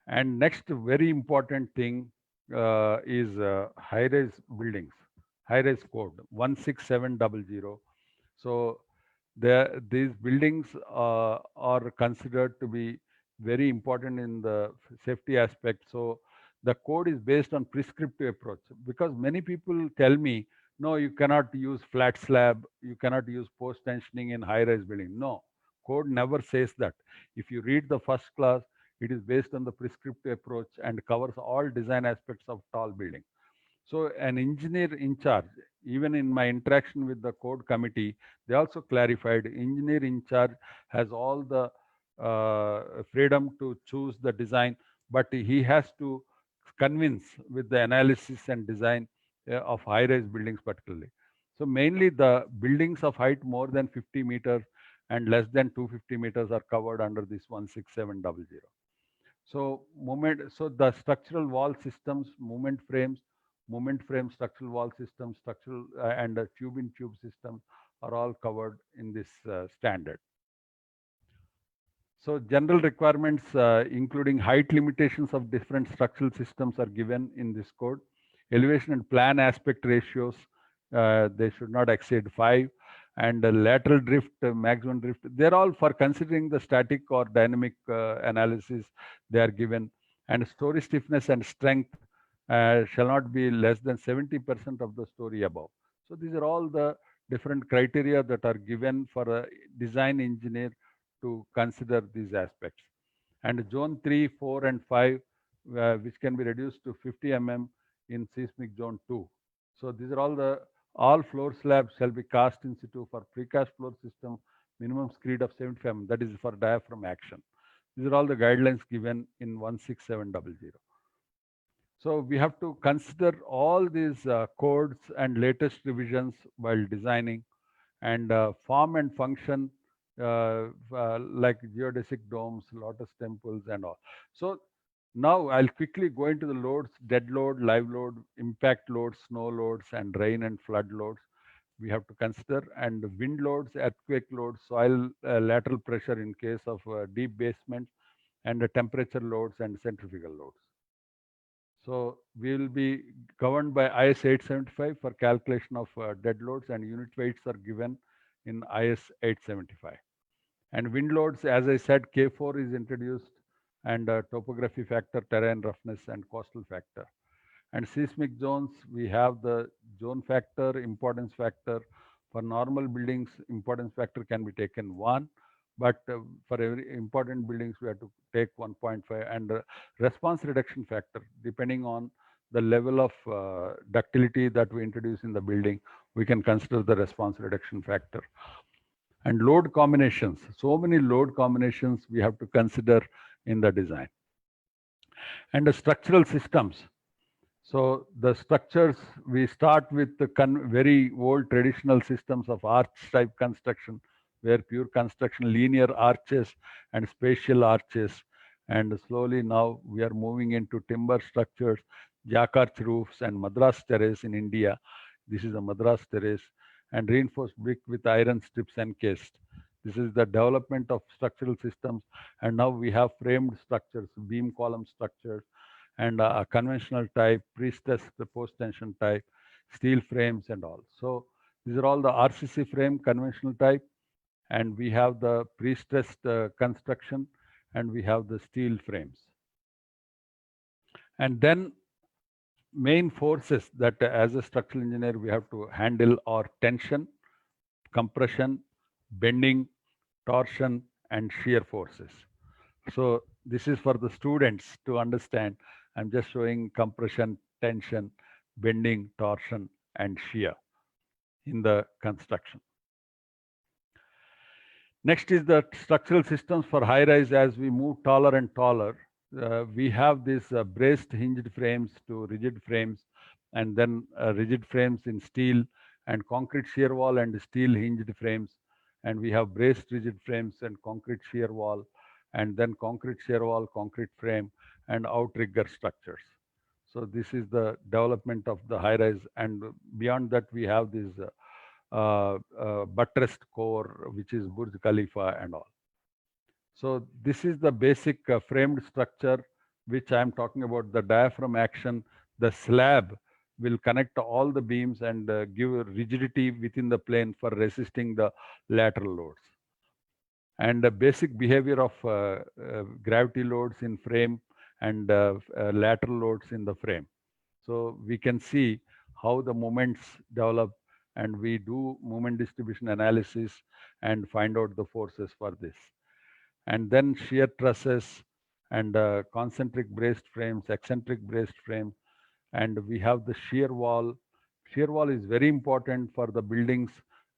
And next very important thing is high-rise buildings, high-rise code 16700. So these buildings are considered to be very important in the safety aspect. So the code is based on prescriptive approach, because many people tell me, no, you cannot use flat slab, you cannot use post tensioning in high-rise building. No, code never says that. If you read the first class, it is based on the prescriptive approach and covers all design aspects of tall building. So an engineer in charge, even in my interaction with the code committee, they also clarified engineer in charge has all the freedom to choose the design, but he has to convince with the analysis and design of high-rise buildings particularly. So mainly the buildings of height more than 50 meters and less than 250 meters are covered under this 16700. So the structural wall systems, movement frame structural wall systems, structural and tube in tube systems are all covered in this standard. So general requirements, including height limitations of different structural systems, are given in this code. Elevation and plan aspect ratios, they should not exceed 5. And lateral drift, maximum drift, they're all for considering the static or dynamic analysis, they are given. And story stiffness and strength shall not be less than 70% of the story above. So these are all the different criteria that are given for a design engineer to consider these aspects. And zone 3, 4, and 5, which can be reduced to 50 mm in seismic zone 2. So these are all floor slabs shall be cast in situ for precast floor system, minimum screed of 75 mm, that is for diaphragm action. These are all the guidelines given in 16700. So we have to consider all these codes and latest revisions while designing, and form and function like geodesic domes, lotus temples, and all. So now I'll quickly go into the loads: dead load, live load, impact loads, snow loads, and rain and flood loads we have to consider, and wind loads, earthquake loads, soil lateral pressure in case of deep basement, and the temperature loads and centrifugal loads. So we will be governed by IS 875 for calculation of dead loads, and unit weights are given in IS 875. And wind loads, as I said, K4 is introduced, and topography factor, terrain roughness, and coastal factor. And seismic zones, we have the zone factor, importance factor. For normal buildings, importance factor can be taken 1, but for every important buildings, we have to take 1.5. And response reduction factor, depending on the level of ductility that we introduce in the building, we can consider the response reduction factor. And load combinations, so many load combinations we have to consider in the design. And the structural systems. So the structures, we start with the very old traditional systems of arch type construction, where pure construction, linear arches and spatial arches. And slowly now we are moving into timber structures, jack arch roofs, and Madras terrace in India. This is a Madras terrace, and reinforced brick with iron strips encased. This is the development of structural systems. And now we have framed structures, beam column structures, and a conventional type, pre-stressed post-tension type, steel frames, and all. So these are all the RCC frame, conventional type, and we have the pre-stressed construction, and we have the steel frames. And then main forces that as a structural engineer we have to handle are tension, compression, bending, torsion, and shear forces. So this is for the students to understand. I'm just showing compression, tension, bending, torsion, and shear in the construction. Next is the structural systems for high rise. As we move taller and taller, we have these braced hinged frames to rigid frames, and then rigid frames in steel, and concrete shear wall and steel hinged frames. And we have braced rigid frames and concrete shear wall, and then concrete shear wall, concrete frame, and outrigger structures. So this is the development of the high rise. And beyond that, we have this buttressed core, which is Burj Khalifa and all. So this is the basic framed structure, which I am talking about, the diaphragm action. The slab will connect all the beams and give rigidity within the plane for resisting the lateral loads. And the basic behavior of gravity loads in frame and lateral loads in the frame. So we can see how the moments develop, and we do moment distribution analysis and find out the forces for this. And then shear trusses and concentric braced frames, eccentric braced frames, and we have the shear wall. Shear wall is very important for the buildings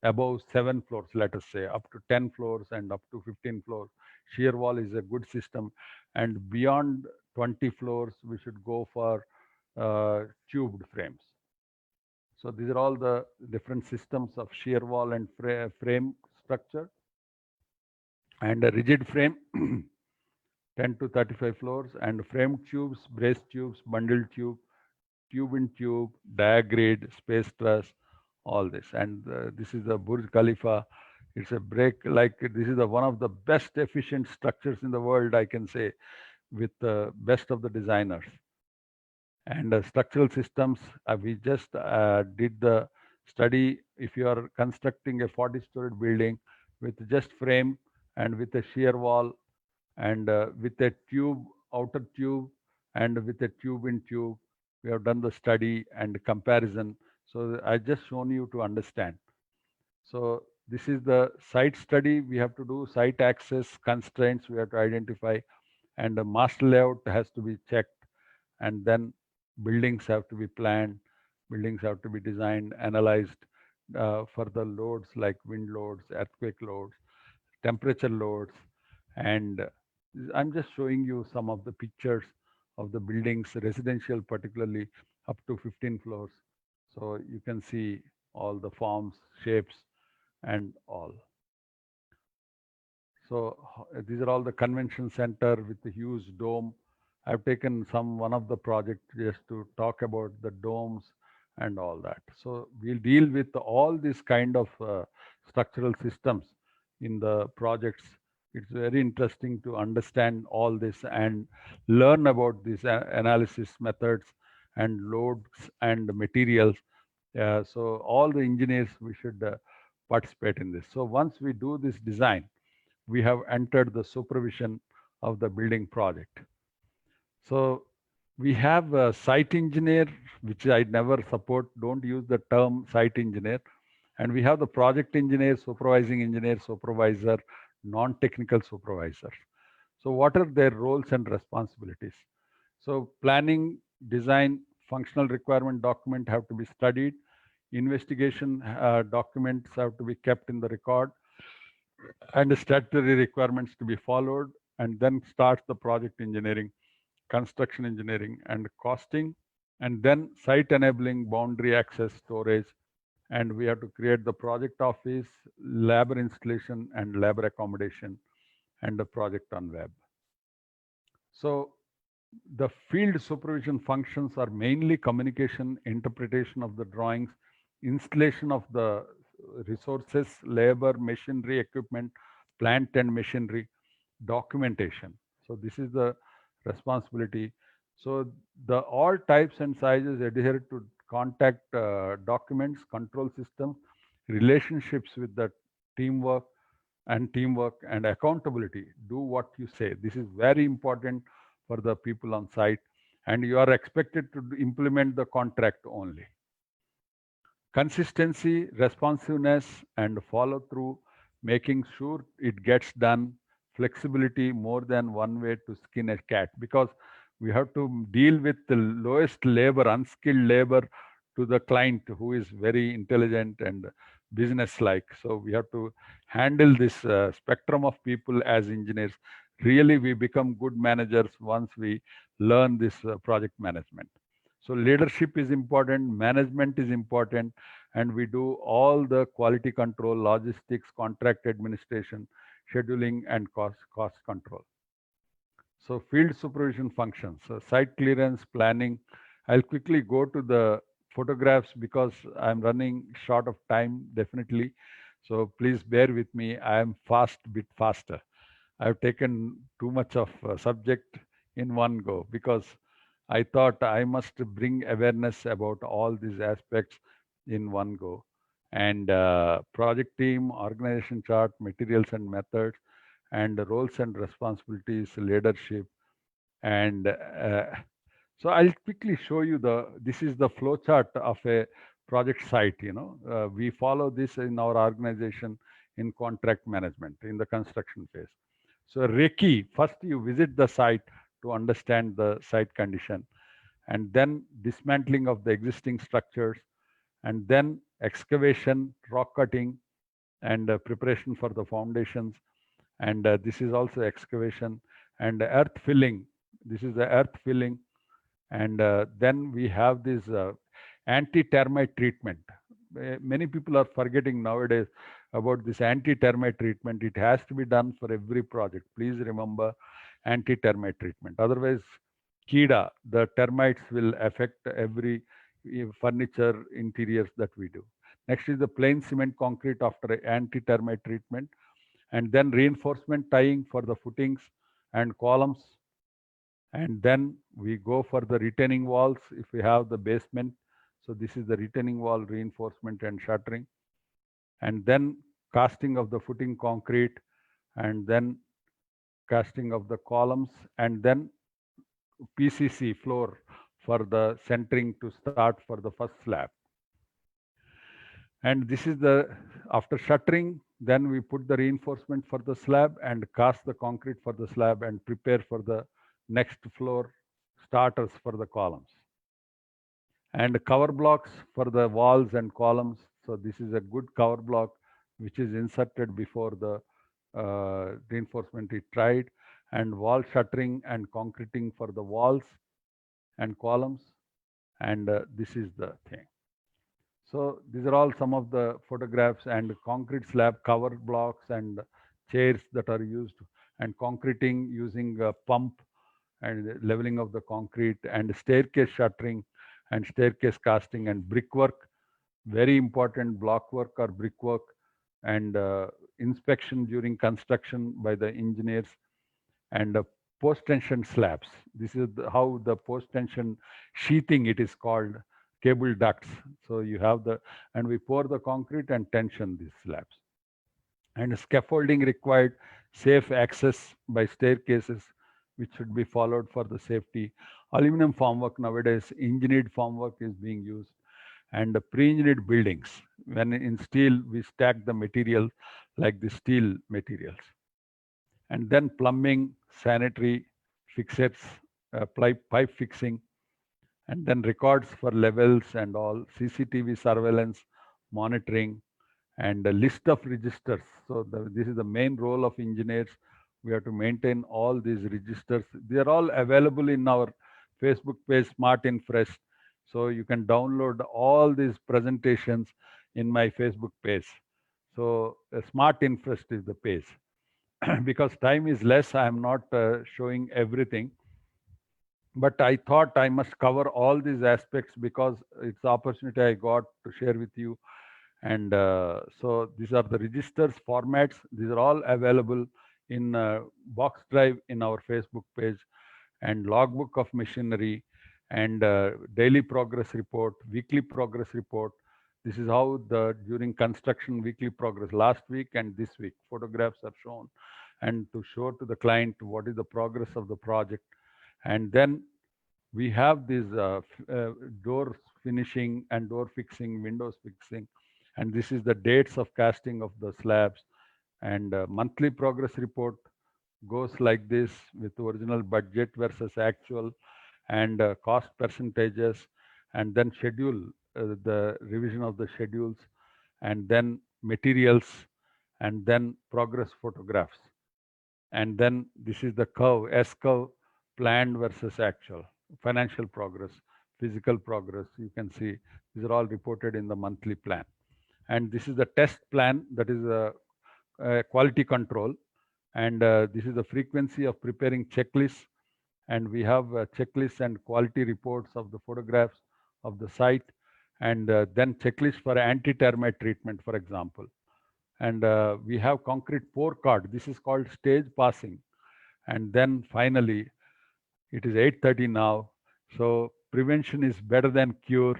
above 7 floors, let us say, up to 10 floors and up to 15 floors. Shear wall is a good system. And beyond 20 floors, we should go for tubed frames. So these are all the different systems of shear wall and frame structure. and a rigid frame, 10 to 35 floors, and framed tubes, brace tubes, bundled tube, tube in tube, diagrid, space truss, all this. And this is the Burj Khalifa. It's a this is one of the best efficient structures in the world, I can say, with the best of the designers. And structural systems, we just did the study. If you are constructing a 40-story building with just frame and with a shear wall and with a tube, outer tube, and with a tube in tube, we have done the study and comparison. So I just shown you to understand. So this is the site study. We have to do site access constraints. We have to identify, and the master layout has to be checked, and then buildings have to be planned. Buildings have to be designed, analyzed for the loads like wind loads, earthquake loads, temperature loads, and I'm just showing you some of the pictures of the buildings, residential particularly, up to 15 floors. So you can see all the forms, shapes, and all. So these are all the convention center with the huge dome. I've taken one of the project just to talk about the domes and all that. So we'll deal with all these kind of structural systems in the projects. It's very interesting to understand all this and learn about these analysis methods and loads and materials. So all the engineers, we should participate in this. So once we do this design, we have entered the supervision of the building project. So we have a site engineer, which I never support. Don't use the term site engineer. And we have the project engineer, supervising engineer, supervisor, non-technical supervisor. So what are their roles and responsibilities? So planning, design, functional requirement document have to be studied. Investigation documents have to be kept in the record, and statutory requirements to be followed, and then starts the project engineering, construction engineering, and costing, and then site enabling, boundary access, storage, and we have to create the project office, labor installation and labor accommodation, and the project on web. So the field supervision functions are mainly communication, interpretation of the drawings, installation of the resources, labor, machinery, equipment, plant and machinery, documentation. So this is the responsibility. So the all types and sizes adhere to contact documents, control systems, relationships with the teamwork and accountability. Do what you say. This is very important for the people on site, and you are expected to implement the contract only. Consistency, responsiveness, and follow through, making sure it gets done. Flexibility, more than one way to skin a cat, because we have to deal with the lowest labor, unskilled labor, to the client who is very intelligent and business-like. So we have to handle this spectrum of people as engineers. Really, we become good managers once we learn this project management. So leadership is important, management is important, and we do all the quality control, logistics, contract administration, scheduling, and cost control. So field supervision functions, so site clearance, planning. I'll quickly go to the photographs because I'm running short of time, definitely. So please bear with me. I am bit faster. I've taken too much of subject in one go because I thought I must bring awareness about all these aspects in one go. And project team, organization chart, materials and methods, and roles and responsibilities, leadership. And so I'll quickly show you this is the flow chart of a project site. We follow this in our organization in contract management in the construction phase. So Recce, first you visit the site to understand the site condition, and then dismantling of the existing structures, and then excavation, rock cutting, and preparation for the foundations. And this is also excavation and earth filling. This is the earth filling. And then we have this anti-termite treatment. Many people are forgetting nowadays about this anti-termite treatment. It has to be done for every project. Please remember anti-termite treatment. Otherwise, KIDA, the termites will affect every furniture interiors that we do. Next is the plain cement concrete after anti-termite treatment, and then reinforcement tying for the footings and columns. And then we go for the retaining walls if we have the basement. So this is the retaining wall reinforcement and shuttering. And then casting of the footing concrete, and then casting of the columns, and then PCC floor for the centering to start for the first slab. And this is the, after shuttering, then we put the reinforcement for the slab and cast the concrete for the slab and prepare for the next floor starters for the columns. And cover blocks for the walls and columns. So this is a good cover block which is inserted before the reinforcement is tried, and wall shuttering and concreting for the walls and columns. And this is the thing. So these are all some of the photographs, and concrete slab cover blocks and chairs that are used, and concreting using a pump and leveling of the concrete, and staircase shuttering and staircase casting, and brickwork, very important, block work or brickwork, and inspection during construction by the engineers, and post-tension slabs. This is how the post-tension sheathing, it is called, cable ducts. So you have the, and we pour the concrete and tension these slabs. And scaffolding required, safe access by staircases, which should be followed for the safety. Aluminum formwork nowadays, engineered formwork is being used, and pre-engineered buildings. When in steel, we stack the material like the steel materials. And then plumbing, sanitary, fixtures, pipe fixing, and then records for levels and all, CCTV surveillance, monitoring, and a list of registers. So this is the main role of engineers. We have to maintain all these registers. They are all available in our Facebook page, Smart Infrest. So you can download all these presentations in my Facebook page. So Smart Infrest is the page. Because time is less, I am not showing everything. But I thought I must cover all these aspects because it's the opportunity I got to share with you. And so these are the registers, formats. These are all available in box drive in our Facebook page, and logbook of machinery, and daily progress report, weekly progress report. This is how the during construction weekly progress last week and this week photographs are shown, and to show to the client what is the progress of the project. And then we have these door finishing and door fixing, windows fixing, and this is the dates of casting of the slabs. And monthly progress report goes like this with original budget versus actual, and cost percentages, and then schedule, the revision of the schedules, and then materials, and then progress photographs. And then this is the curve, S curve, planned versus actual, financial progress, physical progress. You can see these are all reported in the monthly plan. And this is the test plan, that is a quality control. And this is the frequency of preparing checklists. And we have checklists and quality reports of the photographs of the site, and then checklist for anti-termite treatment, for example. And we have concrete pour card. This is called stage passing. And then finally, it is 8:30 now. So prevention is better than cure.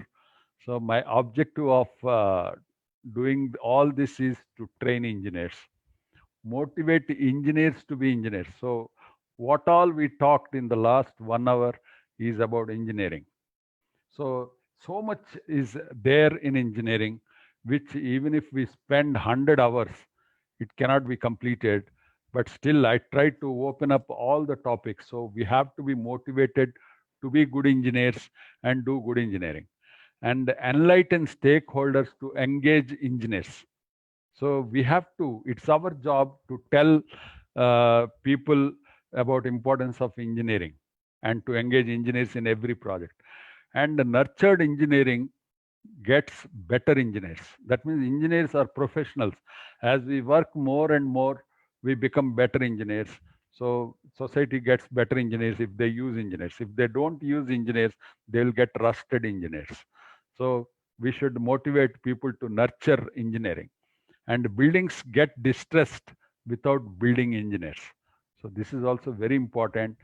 So my objective of doing all this is to train engineers, motivate engineers to be engineers. So what all we talked in the last 1 hour is about engineering. So much is there in engineering, which even if we spend 100 hours, it cannot be completed. But still, I try to open up all the topics. So we have to be motivated to be good engineers and do good engineering, and enlighten stakeholders to engage engineers. So we have to, it's our job to tell people about importance of engineering and to engage engineers in every project. And the nurtured engineering gets better engineers. That means engineers are professionals. As we work more and more, we become better engineers. So society gets better engineers if they use engineers. If they don't use engineers, they'll get rusted engineers. So we should motivate people to nurture engineering. And buildings get distressed without building engineers. So this is also very important.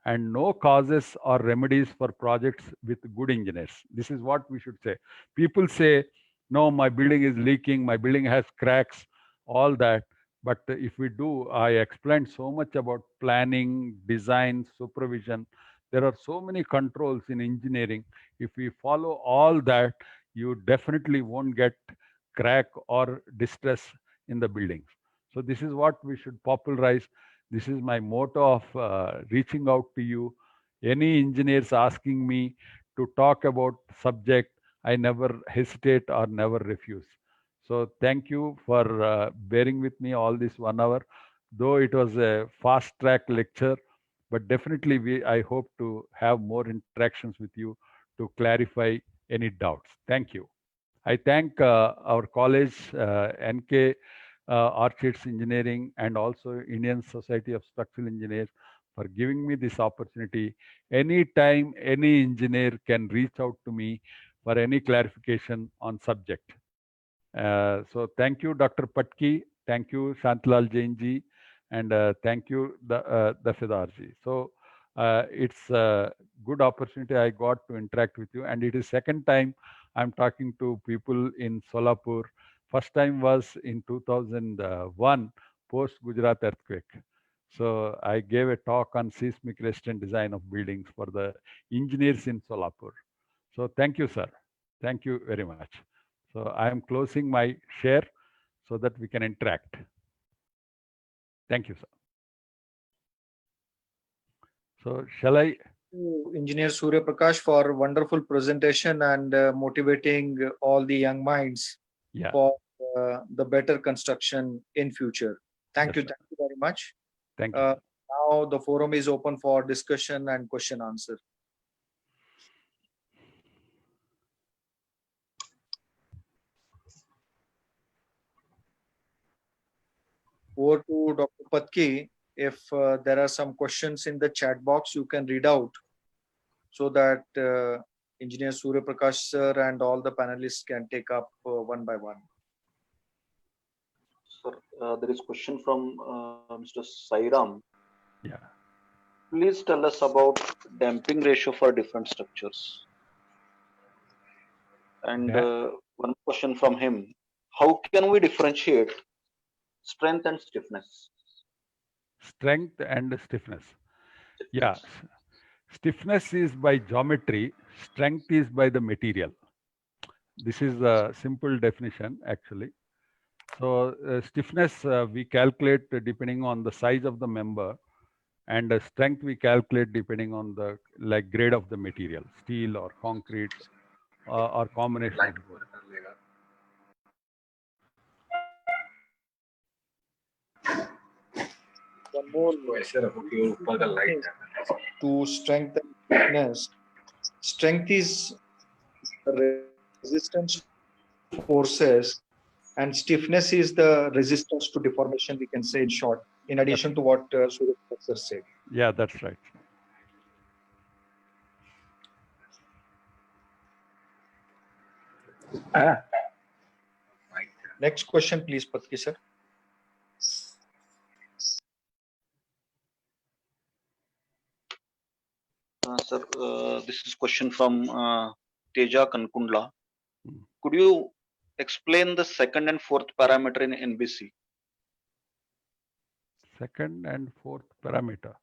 And no causes or remedies for projects with good engineers. This is what we should say. People say, no, my building is leaking, my building has cracks, all that. But if we do, I explained so much about planning, design, supervision. There are so many controls in engineering. If we follow all that, you definitely won't get crack or distress in the buildings. So this is what we should popularize. This is my motto of reaching out to you. Any engineers asking me to talk about subject, I never hesitate or never refuse. So thank you for bearing with me all this 1 hour. Though it was a fast track lecture, but definitely I hope to have more interactions with you to clarify any doubts. Thank you. I thank our college, NK Orchids Engineering, and also Indian Society of Structural Engineers for giving me this opportunity. Anytime any engineer can reach out to me for any clarification on subject. So thank you, Dr. Patki. Thank you, Shantilal Jain ji, and thank you, Dafedar ji. So it's a good opportunity I got to interact with you, and it is second time I'm talking to people in Solapur. First time was in 2001, post Gujarat earthquake. So I gave a talk on seismic resistant design of buildings for the engineers in Solapur. So thank you, sir. Thank you very much. So I am closing my share so that we can interact. Thank you, sir. So shall I? Engineer Surya Prakash for wonderful presentation and motivating all the young minds for the better construction in future. Thank you very much. Thank you. Now the forum is open for discussion and question answer. Over to Dr. Patki. If there are some questions in the chat box, you can read out so that Engineer Surya Prakash sir and all the panelists can take up one by one. Sir, there is question from Mr. Sairam. Yeah. Please tell us about damping ratio for different structures. And one question from him: how can we differentiate strength and stiffness? Strength and stiffness. Yeah. Stiffness is by geometry, strength is by the material. This is a simple definition, actually. So stiffness we calculate depending on the size of the member, and strength we calculate depending on the grade of the material, steel or concrete or combination of both. One more to strength and stiffness. Strength is resistance to forces, and stiffness is the resistance to deformation, we can say in short, in addition to what Surya Prakash said. Yeah, that's right. Next question, please, Patki sir. Sir, this is question from Teja Kankundla. Could you explain the second and fourth parameter in NBC? Second and fourth parameter.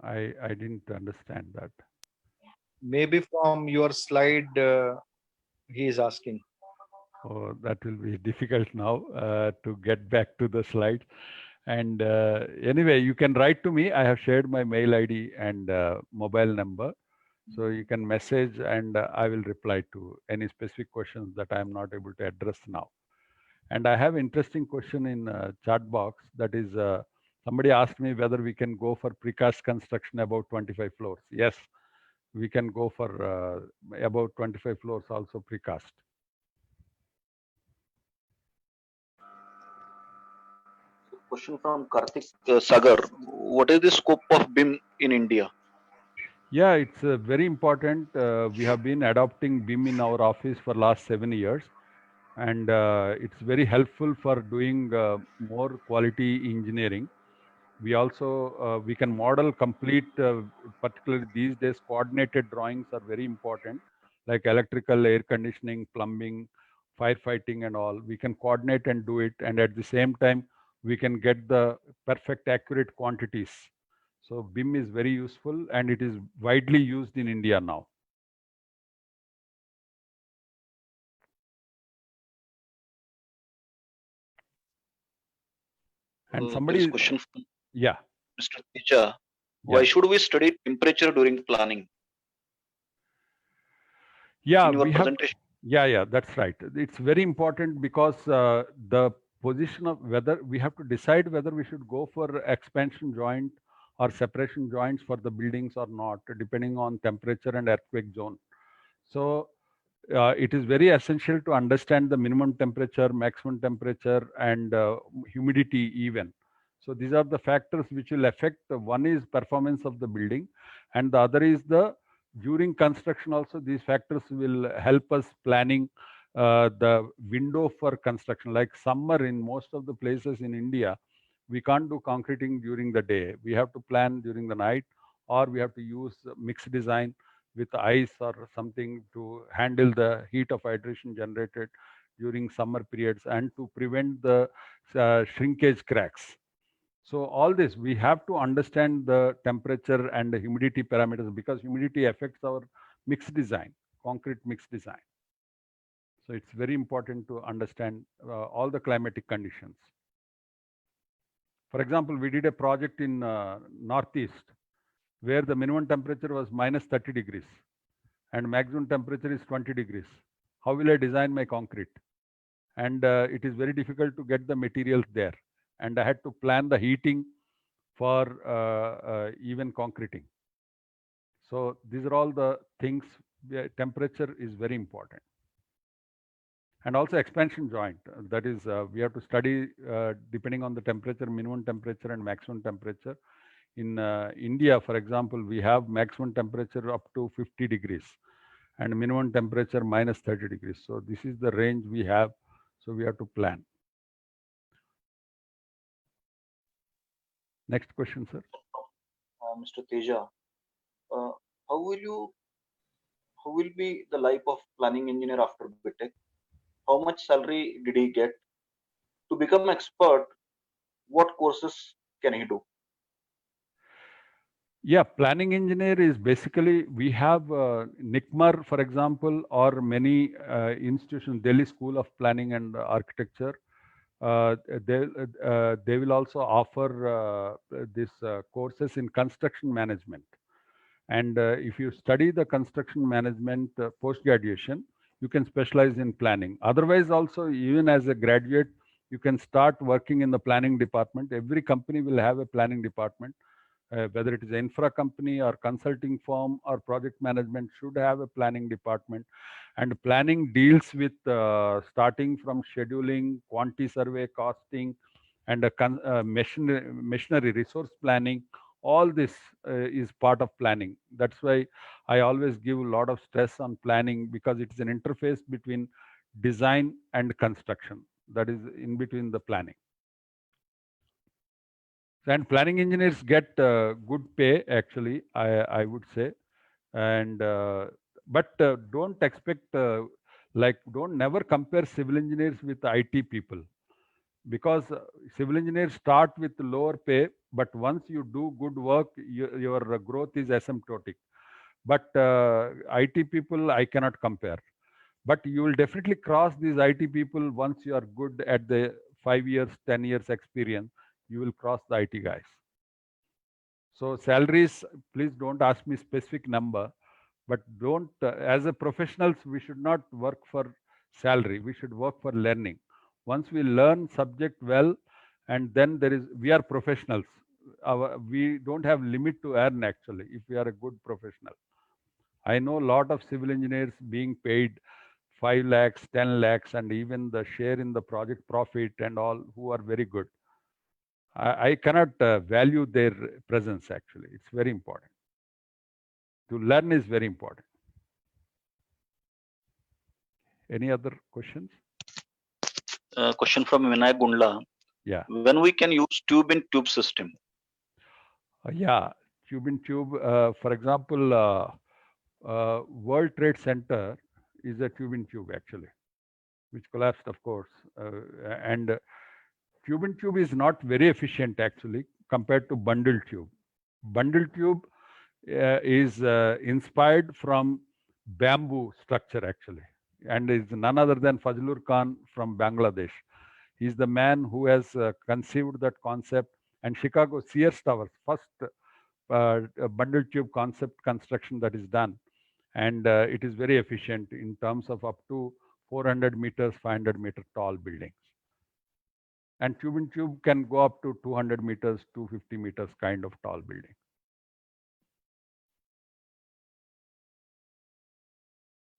I didn't understand that. Maybe from your slide, he is asking. Oh, that will be difficult now to get back to the slide. And anyway, you can write to me. I have shared my mail ID and mobile number. So you can message and I will reply to any specific questions that I am not able to address now. And I have interesting question in chat box. That is, somebody asked me whether we can go for precast construction about 25 floors. Yes, we can go for about 25 floors also precast. Question from Karthik Sagar. What is the scope of BIM in India? Yeah, it's very important. We have been adopting BIM in our office for last 7 years, and it's very helpful for doing more quality engineering. We also we can model complete, particularly these days, coordinated drawings are very important, like electrical, air conditioning, plumbing, firefighting, and all. We can coordinate and do it, and at the same time, we can get the perfect, accurate quantities. So BIM is very useful, and it is widely used in India now. And There somebody, is question from yeah. Mr. Teja. Yeah. Why should we study temperature during planning? Yeah, In your we have. presentation. Yeah, that's right. It's very important because the position of whether we have to decide whether we should go for expansion joint or separation joints for the buildings or not, depending on temperature and earthquake zone. So it is very essential to understand the minimum temperature, maximum temperature, and humidity even. So these are the factors which will affect. One is performance of the building, and the other is the during construction also. These factors will help us planning the window for construction. Like summer in most of the places in India, we can't do concreting during the day. We have to plan during the night, or we have to use mixed design with ice or something to handle the heat of hydration generated during summer periods and to prevent the shrinkage cracks. So all this, we have to understand the temperature and the humidity parameters, because humidity affects our mixed design, concrete mixed design. So it's very important to understand all the climatic conditions. For example, we did a project in Northeast where the minimum temperature was minus 30 degrees and maximum temperature is 20 degrees. How will I design my concrete? And it is very difficult to get the materials there. And I had to plan the heating for even concreting. So these are all the things. Temperature is very important. And also expansion joint. That is, we have to study depending on the temperature, minimum temperature and maximum temperature. In India, for example, we have maximum temperature up to 50 degrees and minimum temperature minus 30 degrees. So this is the range we have. So we have to plan. Next question, sir. Mr. Teja, how will be the life of planning engineer after BTech? How much salary did he get? To become expert, what courses can he do? Yeah, planning engineer is basically, we have NICMAR, for example, or many institutions, Delhi School of Planning and Architecture. They will also offer these courses in construction management. And if you study the construction management post-graduation, you can specialize in planning. Otherwise, also, even as a graduate, you can start working in the planning department. Every company will have a planning department. Whether it is an infra company or consulting firm or project management should have a planning department. And planning deals with starting from scheduling, quantity survey, costing, and machinery resource planning. All this is part of planning. That's why I always give a lot of stress on planning, because it is an interface between design and construction. That is in between the planning. And planning engineers get good pay, actually, I would say. And but don't expect don't never compare civil engineers with IT people, because civil engineers start with lower pay, but once you do good work, your growth is asymptotic. But IT people, I cannot compare. But you will definitely cross these IT people once you are good at the 5 years, 10 years experience. You will cross the IT guys. So salaries, please don't ask me specific number, but don't, as a professionals, we should not work for salary. We should work for learning. Once we learn subject well, and then we are professionals. We don't have limit to earn, actually, if we are a good professional. I know a lot of civil engineers being paid 5 lakhs, 10 lakhs, and even the share in the project profit and all, who are very good. I cannot value their presence actually. It's very important. To learn is very important. Any other questions? Question from Vinay Gundla. Yeah. When we can use tube in tube system? Yeah, tube in tube. For example, World Trade Center is a tube in tube actually, which collapsed, of course. And tube in tube is not very efficient actually compared to bundle tube. Bundle tube is inspired from bamboo structure actually, and is none other than Fazlur Khan from Bangladesh. He's the man who has conceived that concept, and Chicago Sears Towers, first bundle tube concept construction that is done, and it is very efficient in terms of up to 400 meters, 500-meter tall buildings. And tube in tube can go up to 200 meters, 250 meters kind of tall building.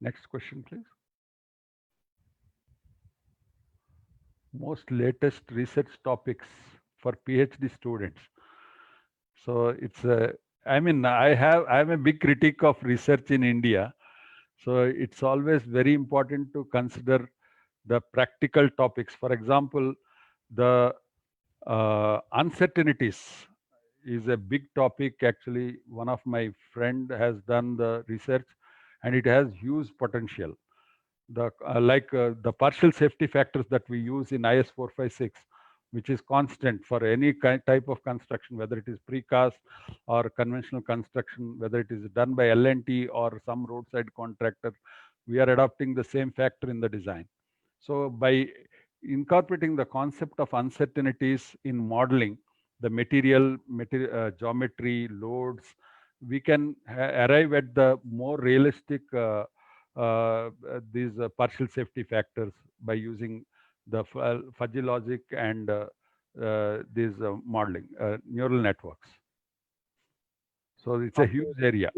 Next question, please. Most latest research topics for PhD students. So it's a, I'm a big critic of research in India. So it's always very important to consider the practical topics. For example, the uncertainties is a big topic. Actually, one of my friend has done the research, and it has huge potential. The partial safety factors that we use in IS 456, which is constant for any type of construction, whether it is precast or conventional construction, whether it is done by L&T or some roadside contractor, we are adopting the same factor in the design. So by incorporating the concept of uncertainties in modeling, the material geometry, loads, we can arrive at the more realistic these partial safety factors by using the fuzzy logic and these modeling neural networks. So it's a huge area.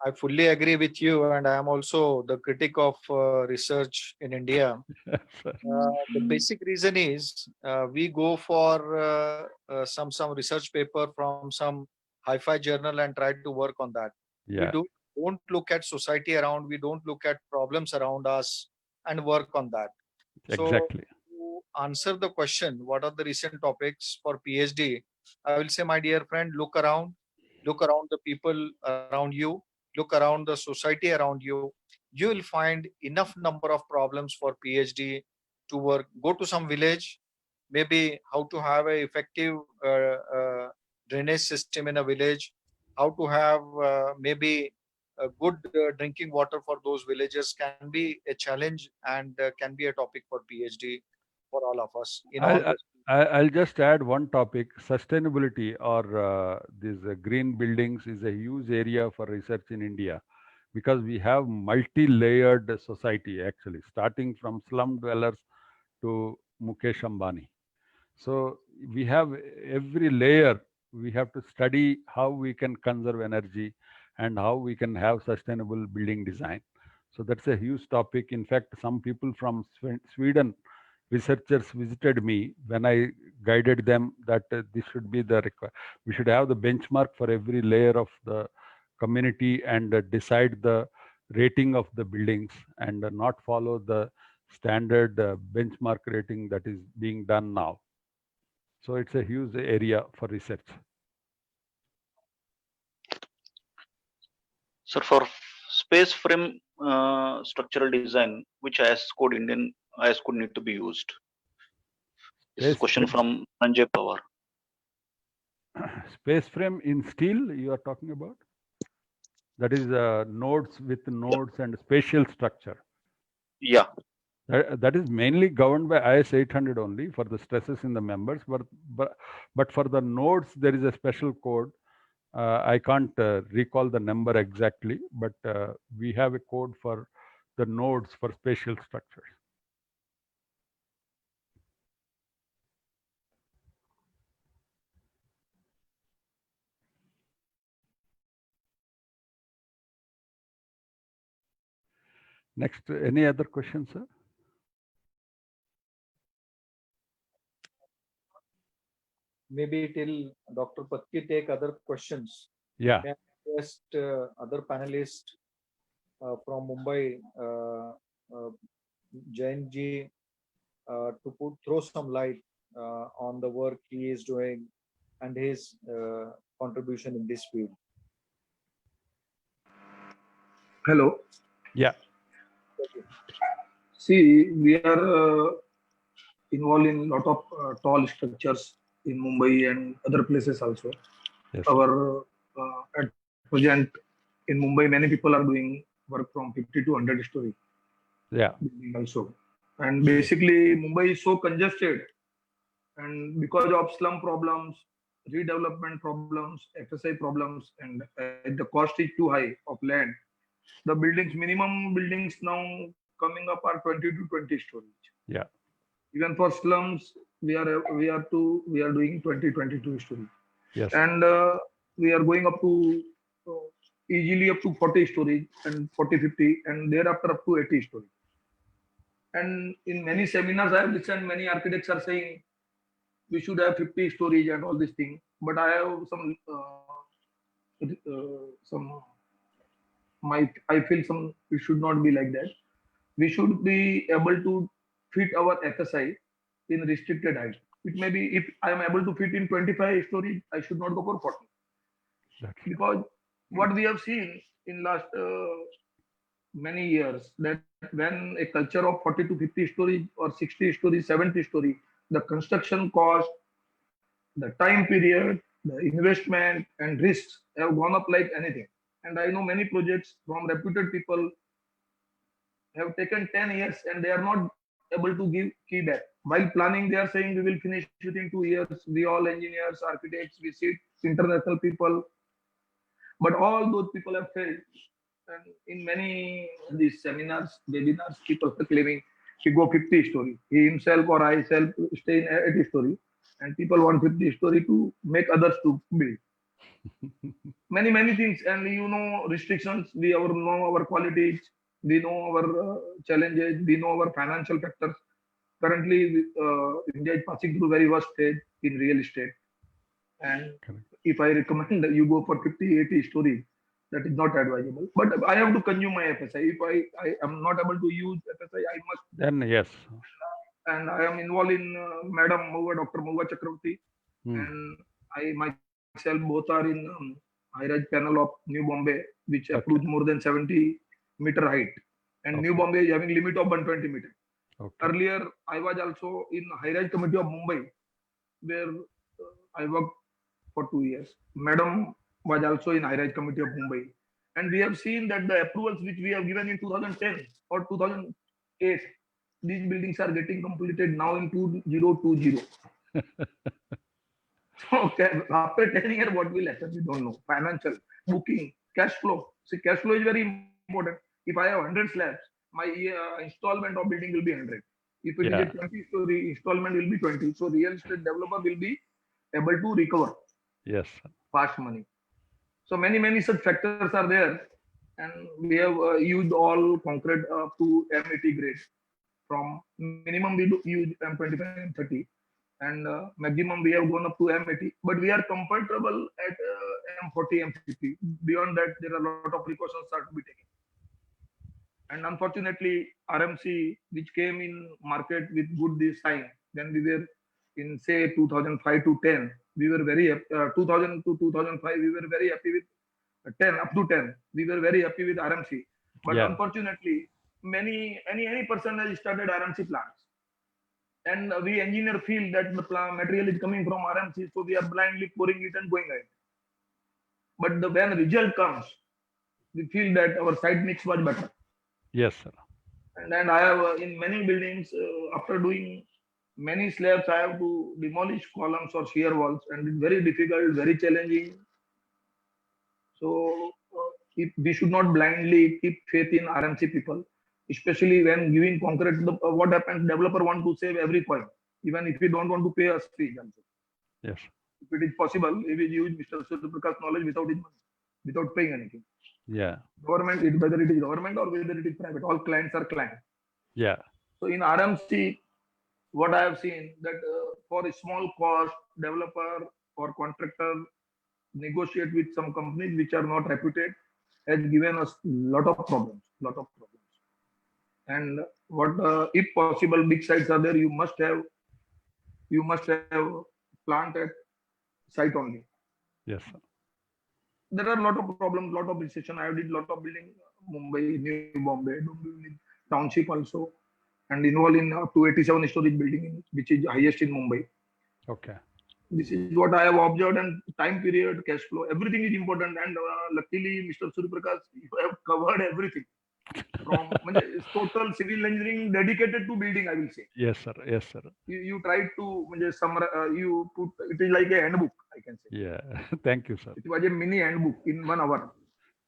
I fully agree with you, and I am also the critic of research in India. The basic reason is we go for some research paper from some hi-fi journal and try to work on that. Yeah. We don't look at society around. We don't look at problems around us and work on that. Exactly. So to answer the question, what are the recent topics for PhD? I will say, my dear friend, look around the people around you, look around the society around you. You will find enough number of problems for PhD to work. Go to some village, maybe how to have a effective drainage system in a village, how to have maybe a good drinking water for those villagers can be a challenge and can be a topic for PhD for all of us. I'll just add one topic. Sustainability or these green buildings is a huge area for research in India, because we have multi-layered society actually, starting from slum dwellers to Mukesh Ambani. So we have every layer. We have to study how we can conserve energy and how we can have sustainable building design. So that's a huge topic. In fact, some people from Sweden, researchers, visited me when I guided them that this should be we should have the benchmark for every layer of the community and decide the rating of the buildings and not follow the standard benchmark rating that is being done now. So it's a huge area for research. Sir, for space frame structural design, which IS code need to be used? This is a question from Sanjay Pawar. Space frame in steel you are talking about? That is nodes with nodes and spatial structure. Yeah. That is mainly governed by IS 800 only for the stresses in the members, but for the nodes there is a special code. I can't recall the number exactly, but we have a code for the nodes for spatial structures. Next, any other questions, sir? Maybe till Dr. Patki take other questions. Yeah. Can I request other panelists from Mumbai, Jain ji, to throw some light on the work he is doing and his contribution in this field. Hello. Yeah. See, we are involved in a lot of tall structures in Mumbai and other places also. Yes. Our at present in Mumbai, many people are doing work from 50 to 100 story Yeah. building also. And basically, Mumbai is so congested, and because of slum problems, redevelopment problems, FSI problems, and the cost is too high of land. The buildings, minimum buildings now coming up are 20 to 20 stories. Yeah. Even for slums, we are doing 20-22 stories. Yes. And we are going up to easily up to 40 stories and 40-50, and thereafter up to 80 stories. And in many seminars I have listened, many architects are saying we should have 50 stories and all these things. But I have I feel it should not be like that. We should be able to fit our FSI in restricted height. It may be, if I am able to fit in 25 stories, I should not go for 40. Exactly. Because what we have seen in last many years, that when a culture of 40 to 50 stories or 60 stories, 70 stories, the construction cost, the time period, the investment and risks have gone up like anything. And I know many projects from reputed people have taken 10 years and they are not able to give key back. While planning, they are saying we will finish within 2 years. We all engineers, architects, we see international people. But all those people have failed. And in many these seminars, webinars, people are claiming he go 50 story. He himself or I self stay in 80 story. And people want 50 story to make others to build. Many things. And you know, restrictions, we know our qualities, we know our challenges, we know our financial factors. Currently, India is passing through very worst stage in real estate. And Correct. if I recommend that you go for 50-80 stories, that is not advisable. But I have to consume my FSI. If I am not able to use FSI, I must. Then yes. And I am involved in Madam Mova, Dr. Mova Chakravarti, Hmm. and I myself both are in high-rise panel of New Bombay, which Okay. approves more than 70-meter height. And New Okay. Bombay is having limit of 120 meters. Okay. Earlier, I was also in high-rise committee of Mumbai, where I worked for 2 years. Madam was also in high-rise committee of Mumbai. And we have seen that the approvals which we have given in 2010 or 2008, these buildings are getting completed now in 2020. Okay, after 10 years, what will happen? We don't know. Financial, booking, cash flow. See, cash flow is very important. If I have 100 slabs, my installment of building will be 100. If it is Yeah. a 20 story, installment will be 20. So real estate developer will be able to recover Yes. fast money. So many such factors are there, and we have used all concrete up to M80 grade. From minimum we do use M25 and M30, and maximum we have gone up to M80. But we are comfortable at M40, M50. Beyond that, there are a lot of precautions are to be taken. And unfortunately, RMC, which came in market with good design, when we were in say 2005 to 10, we were very 2000 to 2005, we were very happy with 10 up to 10. We were very happy with RMC, but Yeah. unfortunately, any person has started RMC plants, and we engineer feel that the material is coming from RMC, so we are blindly pouring it and going ahead. But when result comes, we feel that our site mix was better. Yes, sir. And then I have in many buildings, after doing many slabs, I have to demolish columns or shear walls, and it's very difficult, very challenging. So we should not blindly keep faith in RMC people, especially when giving concrete. What happens? Developer want to save every coin, even if he don't want to pay us fee. Also. Yes. If it is possible, he will use Mr. Surya Prakash's knowledge without his money, without paying anything. Yeah. Government, whether it is government or whether it is private, all clients are clients. Yeah. So in RMC, what I have seen that for a small cost, developer or contractor negotiate with some companies which are not reputed has given us lot of problems. And what if possible, big sites are there, you must have plant at site only. Yes, sir. There are a lot of problems, lot of recession. I did lot of building Mumbai, New Bombay, Dombivli township also, and involved in 287 storage building, which is highest in Mumbai. Okay. This is what I have observed, and time period, cash flow, everything is important. And luckily, Mr. Surya Prakash, you have covered everything from it's total civil engineering dedicated to building, I will say. Yes, sir. Yes, sir. You tried to you put it is like a handbook, I can say. Yeah. Thank you, sir. It was a mini handbook in 1 hour.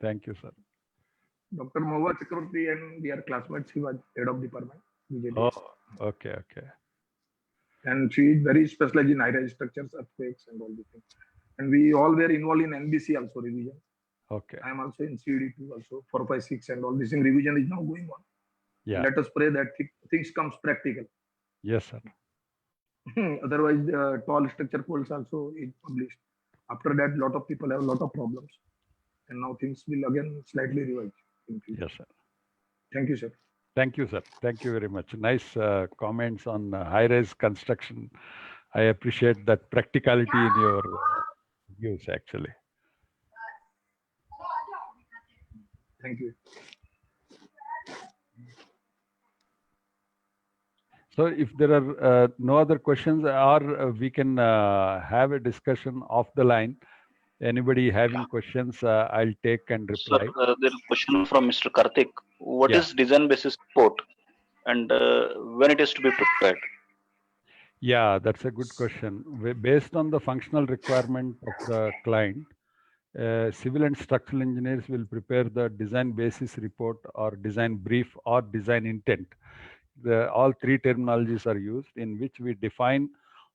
Thank you, sir. Dr. Mahua Chakravarti and we are classmates. He was head of department. Oh, okay. Okay. And she is very specialized in high-rise structures, earthquakes, and all these things. And we all were involved in NBC also revision. Okay. I am also in CD2 also 456 and all this thing revision is now going on. Yeah. Let us pray that things comes practical. Yes, sir. Otherwise, tall structure codes also is published. After that, lot of people have a lot of problems, and now things will again slightly revive. Yes, sir. Thank you, sir. Thank you, sir. Thank you very much. Nice comments on high-rise construction. I appreciate that practicality in your views, actually. Thank you. So if there are no other questions, or we can have a discussion off the line. Anybody having questions, I'll take and Sir, reply. there is a question from Mr. Karthik. What Yeah. is design basis report and when it is to be prepared? Yeah, that's a good question. Based on the functional requirement of the client, civil and structural engineers will prepare the design basis report or design brief or design intent. All three terminologies are used, in which we define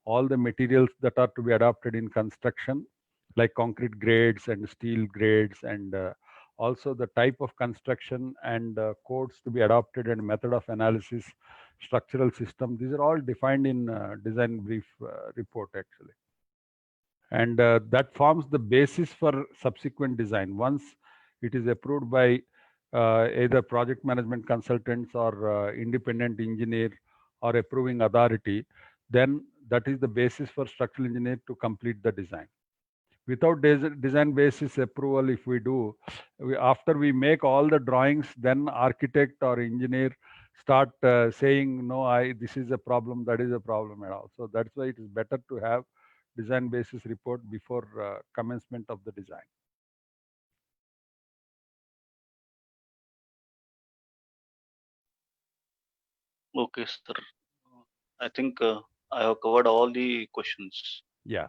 all the materials that are to be adopted in construction, like concrete grades and steel grades, and also the type of construction and codes to be adopted and method of analysis, structural system. These are all defined in design brief report, actually. And that forms the basis for subsequent design. Once it is approved by either project management consultants or independent engineer or approving authority, then that is the basis for structural engineer to complete the design. Without design basis approval, if we do, after we make all the drawings, then architect or engineer start saying, no, this is a problem, that is a problem and all. So that's why it is better to have design basis report before commencement of the design. Okay, sir. I think I have covered all the questions. Yeah.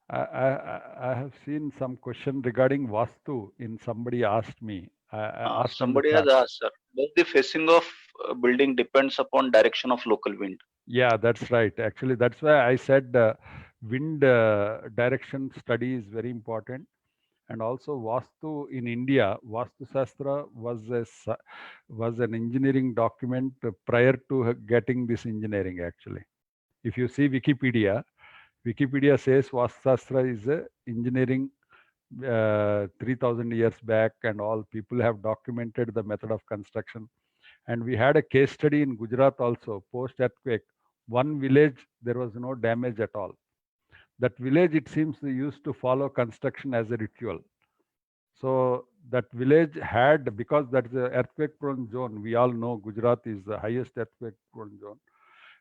I have seen some question regarding Vastu in somebody asked me. I asked on the Somebody has chat. asked, sir, does the facing of building depends upon direction of local wind? Yeah, that's right. Actually, that's why I said wind direction study is very important. And also Vastu in India, Vastu Shastra was an engineering document prior to getting this engineering, actually. If you see Wikipedia says Vastu Shastra is a engineering 3000 years back, and all people have documented the method of construction. And we had a case study in Gujarat also, post earthquake. One village, there was no damage at all. That village, it seems, they used to follow construction as a ritual. So that village had, because that's the earthquake prone zone, we all know Gujarat is the highest earthquake prone zone.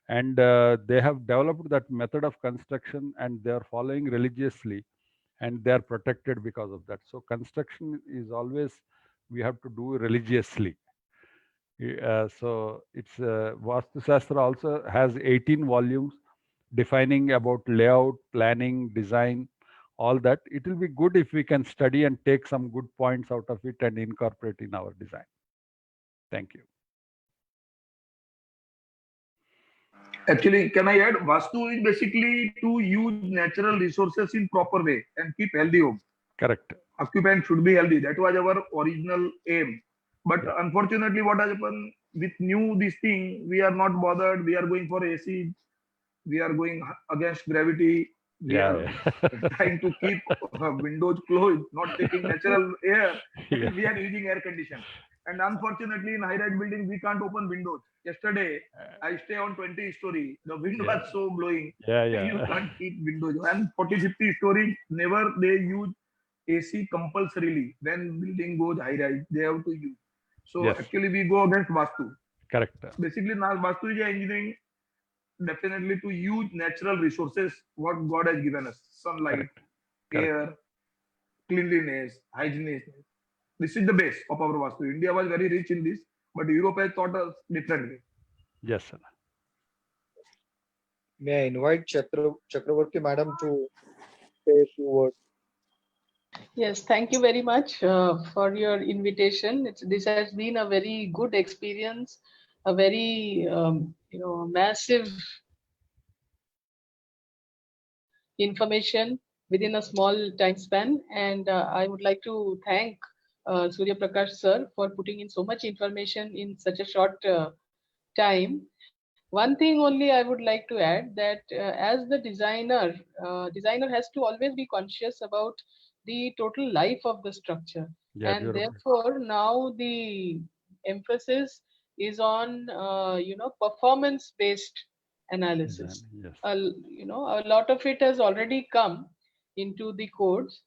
And they have developed that method of construction, and they are following religiously, and they are protected because of that. So construction is always, we have to do religiously. So it's Vastu Shastra also has 18 volumes defining about layout, planning, design, all that. It will be good if we can study and take some good points out of it and incorporate in our design. Thank you. Actually, can I add? Vastu is basically to use natural resources in proper way and keep healthy home. Correct. Occupant should be healthy. That was our original aim. But Yeah. unfortunately, what has happened with new this thing, we are not bothered. We are going for AC. We are going against gravity. We Yeah. are Yeah. trying to keep windows closed, not taking natural air. Yeah. We are using air condition. And unfortunately, in high-rise building, we can't open windows. Yesterday, I stay on 20 story. The wind Yeah. was so blowing. Yeah. You Yeah. can't keep windows. And 40, 50 story, never they use AC compulsorily. When building goes high-rise, they have to use. So Yes. actually, we go against Vastu. Correct. Basically, now Vastu is engineering definitely to use natural resources what God has given us: sunlight, Correct. Correct. air, cleanliness, hygiene. This is the base of our Vastu. India was very rich in this, but Europe has taught us differently. Yes, sir. May I invite Chakravarti madam to say a few words? Yes, thank you very much for your invitation. This has been a very good experience, a very massive information within a small time span. And I would like to thank Surya Prakash sir for putting in so much information in such a short time. One thing only I would like to add that as the designer has to always be conscious about the total life of the structure, Yeah. and Durable. therefore now the emphasis is on performance based Design. analysis. Yes. A lot of it has already come into the codes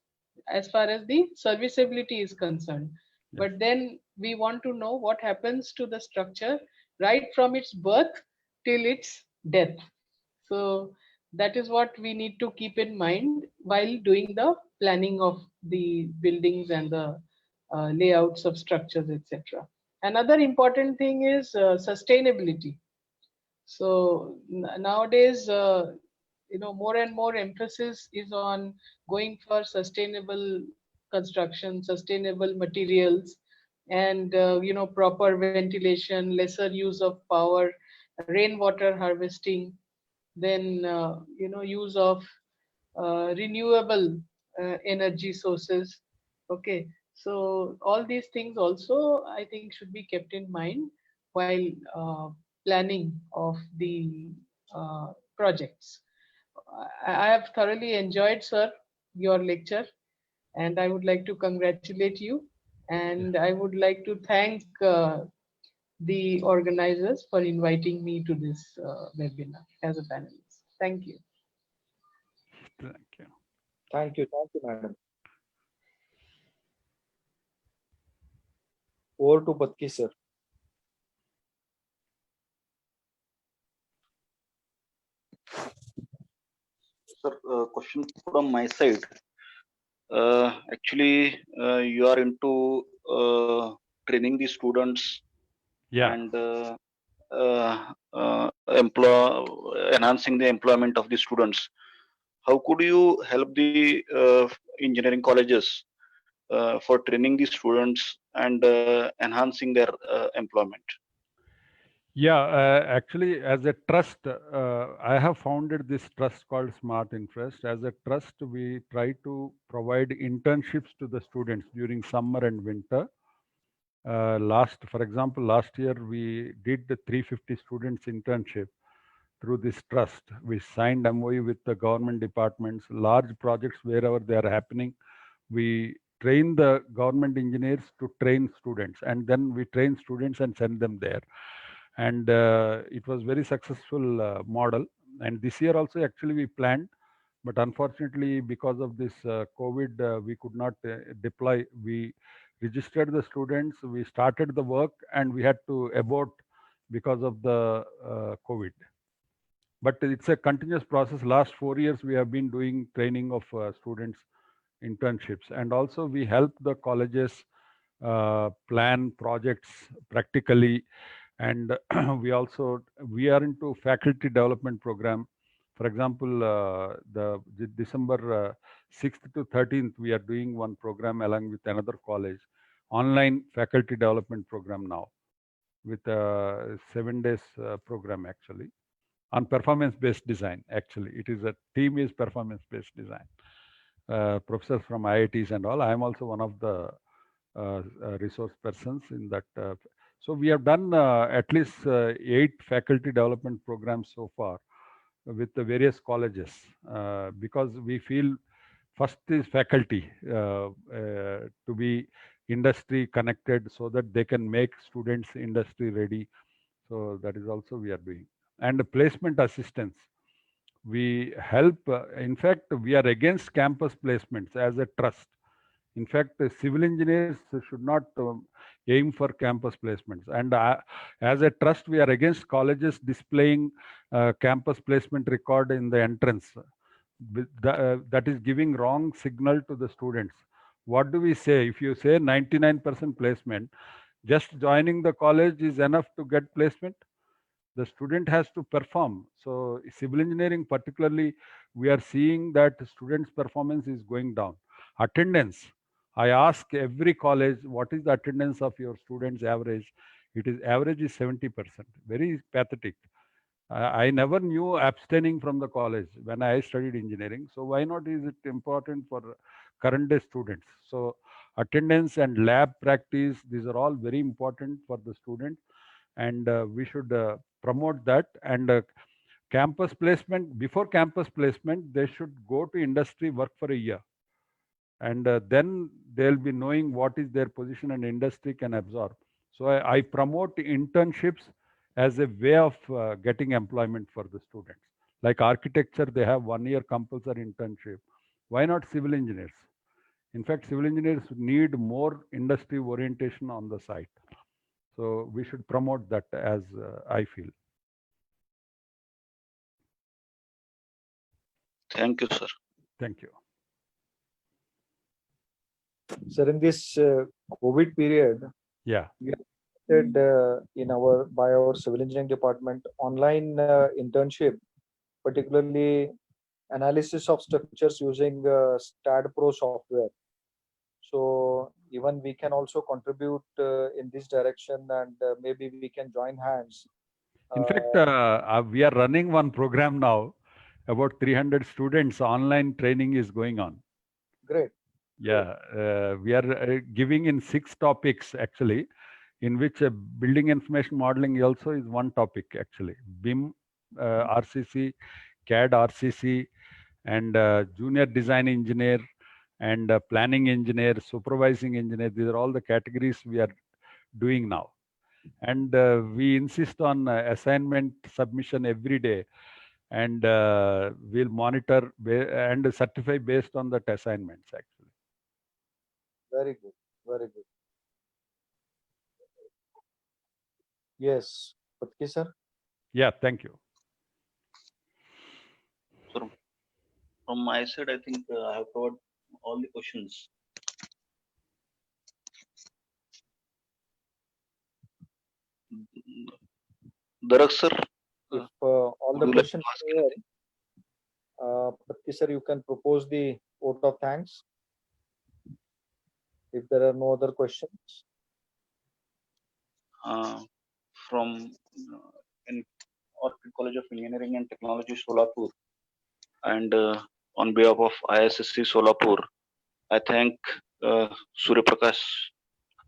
as far as the serviceability is concerned. Yes. But then we want to know what happens to the structure right from its birth till its death. So that is what we need to keep in mind while doing the planning of the buildings and the layouts of structures, etc. Another important thing is sustainability. So nowadays, more and more emphasis is on going for sustainable construction, sustainable materials, and proper ventilation, lesser use of power, rainwater harvesting, then use of renewable energy sources. Okay, so all these things also I think should be kept in mind while planning of the projects. I have thoroughly enjoyed, sir, your lecture, and I would like to congratulate you, and I would like to thank the organizers for inviting me to this webinar as a panelist. Thank you. Thank you. Thank you, madam. Over to Patki sir. Sir, question from my side. Actually, you are into training the students Yeah. and enhancing the employment of the students. How could you help the engineering colleges for training the students and enhancing their employment? Yeah, actually, as a trust, I have founded this trust called Smart Interest. As a trust, we try to provide internships to the students during summer and winter. For example, last year we did the 350 students internship through this trust. We signed MOU with the government departments, large projects wherever they are happening. We train the government engineers to train students, and then we train students and send them there. And it was very successful model. And this year also, actually, we planned, but unfortunately, because of this COVID, we could not deploy. We registered the students, we started the work, and we had to abort because of the COVID. But it's a continuous process. Last 4 years, we have been doing training of students, internships, and also we help the colleges plan projects practically. And we are into faculty development program. For example, the December 6th to 13th, we are doing one program along with another college, online faculty development program now, with a 7 days program actually on performance based design. Actually, it is a team is performance based design. professors from IITs and all. I am also one of the resource persons in that. So we have done at least 8 faculty development programs so far with the various colleges, because we feel first is faculty to be industry connected so that they can make students industry ready. So that is also we are doing. And placement assistance. We help, in fact, we are against campus placements as a trust. In fact, civil engineers should not aim for campus placements. And as a trust, we are against colleges displaying campus placement record in the entrance. That is giving wrong signal to the students. What do we say? If you say 99% placement, just joining the college is enough to get placement? The student has to perform. So civil engineering particularly, we are seeing that students' performance is going down. Attendance. I ask every college, what is the attendance of your students average? It is average is 70%. Very pathetic. I never knew abstaining from the college when I studied engineering. So why not is it important for current day students? So attendance and lab practice, these are all very important for the student, and we should promote that. And campus placement, before campus placement, they should go to industry, work for a year, and then they'll be knowing what is their position and industry can absorb. So I promote internships as a way of getting employment for the students. Like architecture, they have 1 year compulsory internship. Why not civil engineers? In fact, civil engineers need more industry orientation on the site. So we should promote that, as I feel. Thank you, sir. Thank you. Sir, in this COVID period, Yeah. in by our civil engineering department online internship, particularly analysis of structures using STAAD Pro software. So even we can also contribute in this direction, and maybe we can join hands. In fact, we are running one program now. About 300 students online training is going on. Great. Yeah, we are giving in 6 topics actually, in which building information modeling also is one topic actually. BIM, RCC, CAD RCC, and junior design engineer, and planning engineer, supervising engineer. These are all the categories we are doing now. And we insist on assignment submission every day, and we'll monitor and certify based on that assignments actually. Very good. Very good. Yes, Patki sir. Yeah, thank you. So from my side, I think I have covered all the questions. Darak sir, If all the would you like questions to ask are here, Patki sir, you can propose the vote of thanks. If there are no other questions. from in Orchid College of Engineering and Technology, Solapur, and on behalf of ISSC Solapur, I thank Surya Prakash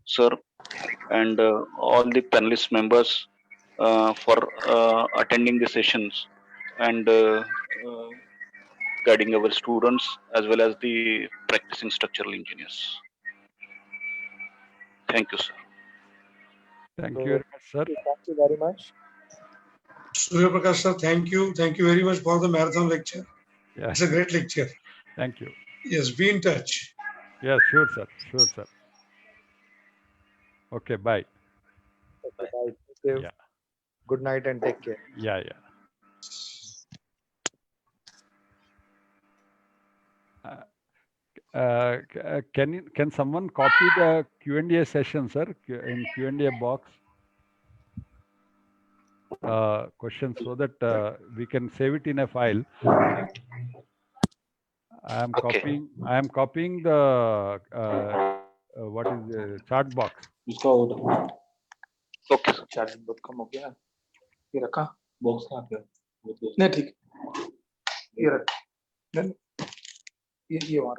sir and all the panelist members for attending the sessions and guiding our students as well as the practicing structural engineers. Thank you, sir. Thank So, you very much, sir. Thank you very much. Surya Prakash sir, thank you. Thank you very much for the marathon lecture. Yeah, It's a great lecture. thank you. Yes, be in touch. Yes, sure, sir. Sure, sir. Okay, bye. Okay, bye. Thank you. Yeah. Good night and take care. Yeah, yeah. Can someone copy the Q&A session, sir, in Q&A box? Questions, so that we can save it in a file. I am Okay. copying the what is the chat box. Okay, sir. Charge बहुत कम हो गया ये रखा box कहाँ पे नहीं ठीक ये रख ये वहां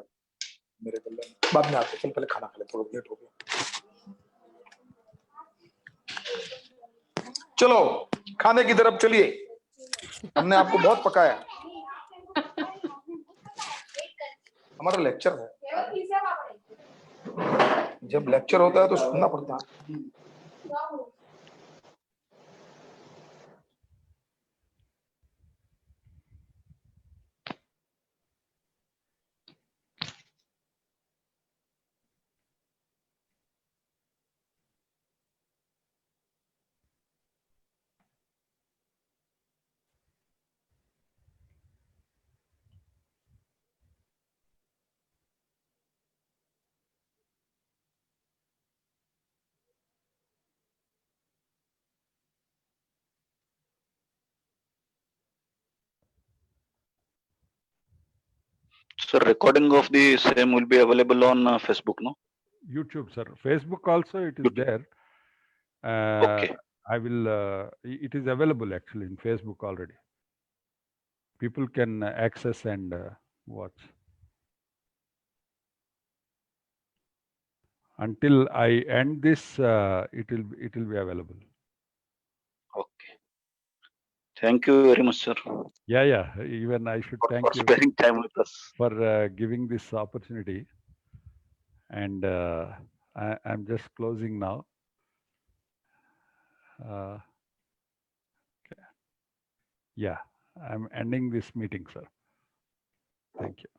मेरे गले में, बाद में आते, चल पहले खाना खा ले, थोड़ा लेट हो गया। चलो खाने की तरफ चलिए, हमने आपको बहुत पकाया। हमारा लेक्चर है, जब लेक्चर होता है तो सुनना पड़ता है। Sir, recording of the same will be available on Facebook, no? YouTube, sir. Facebook also it is YouTube. there. Okay. I will. It is available actually in Facebook already. People can access and watch. Until I end this, it will be available. Okay. Thank you very much, sir, Yeah. Even I should for thank you spending time with us. for giving this opportunity. And I'm just closing now. Okay. Yeah, I'm ending this meeting, sir. Thank you.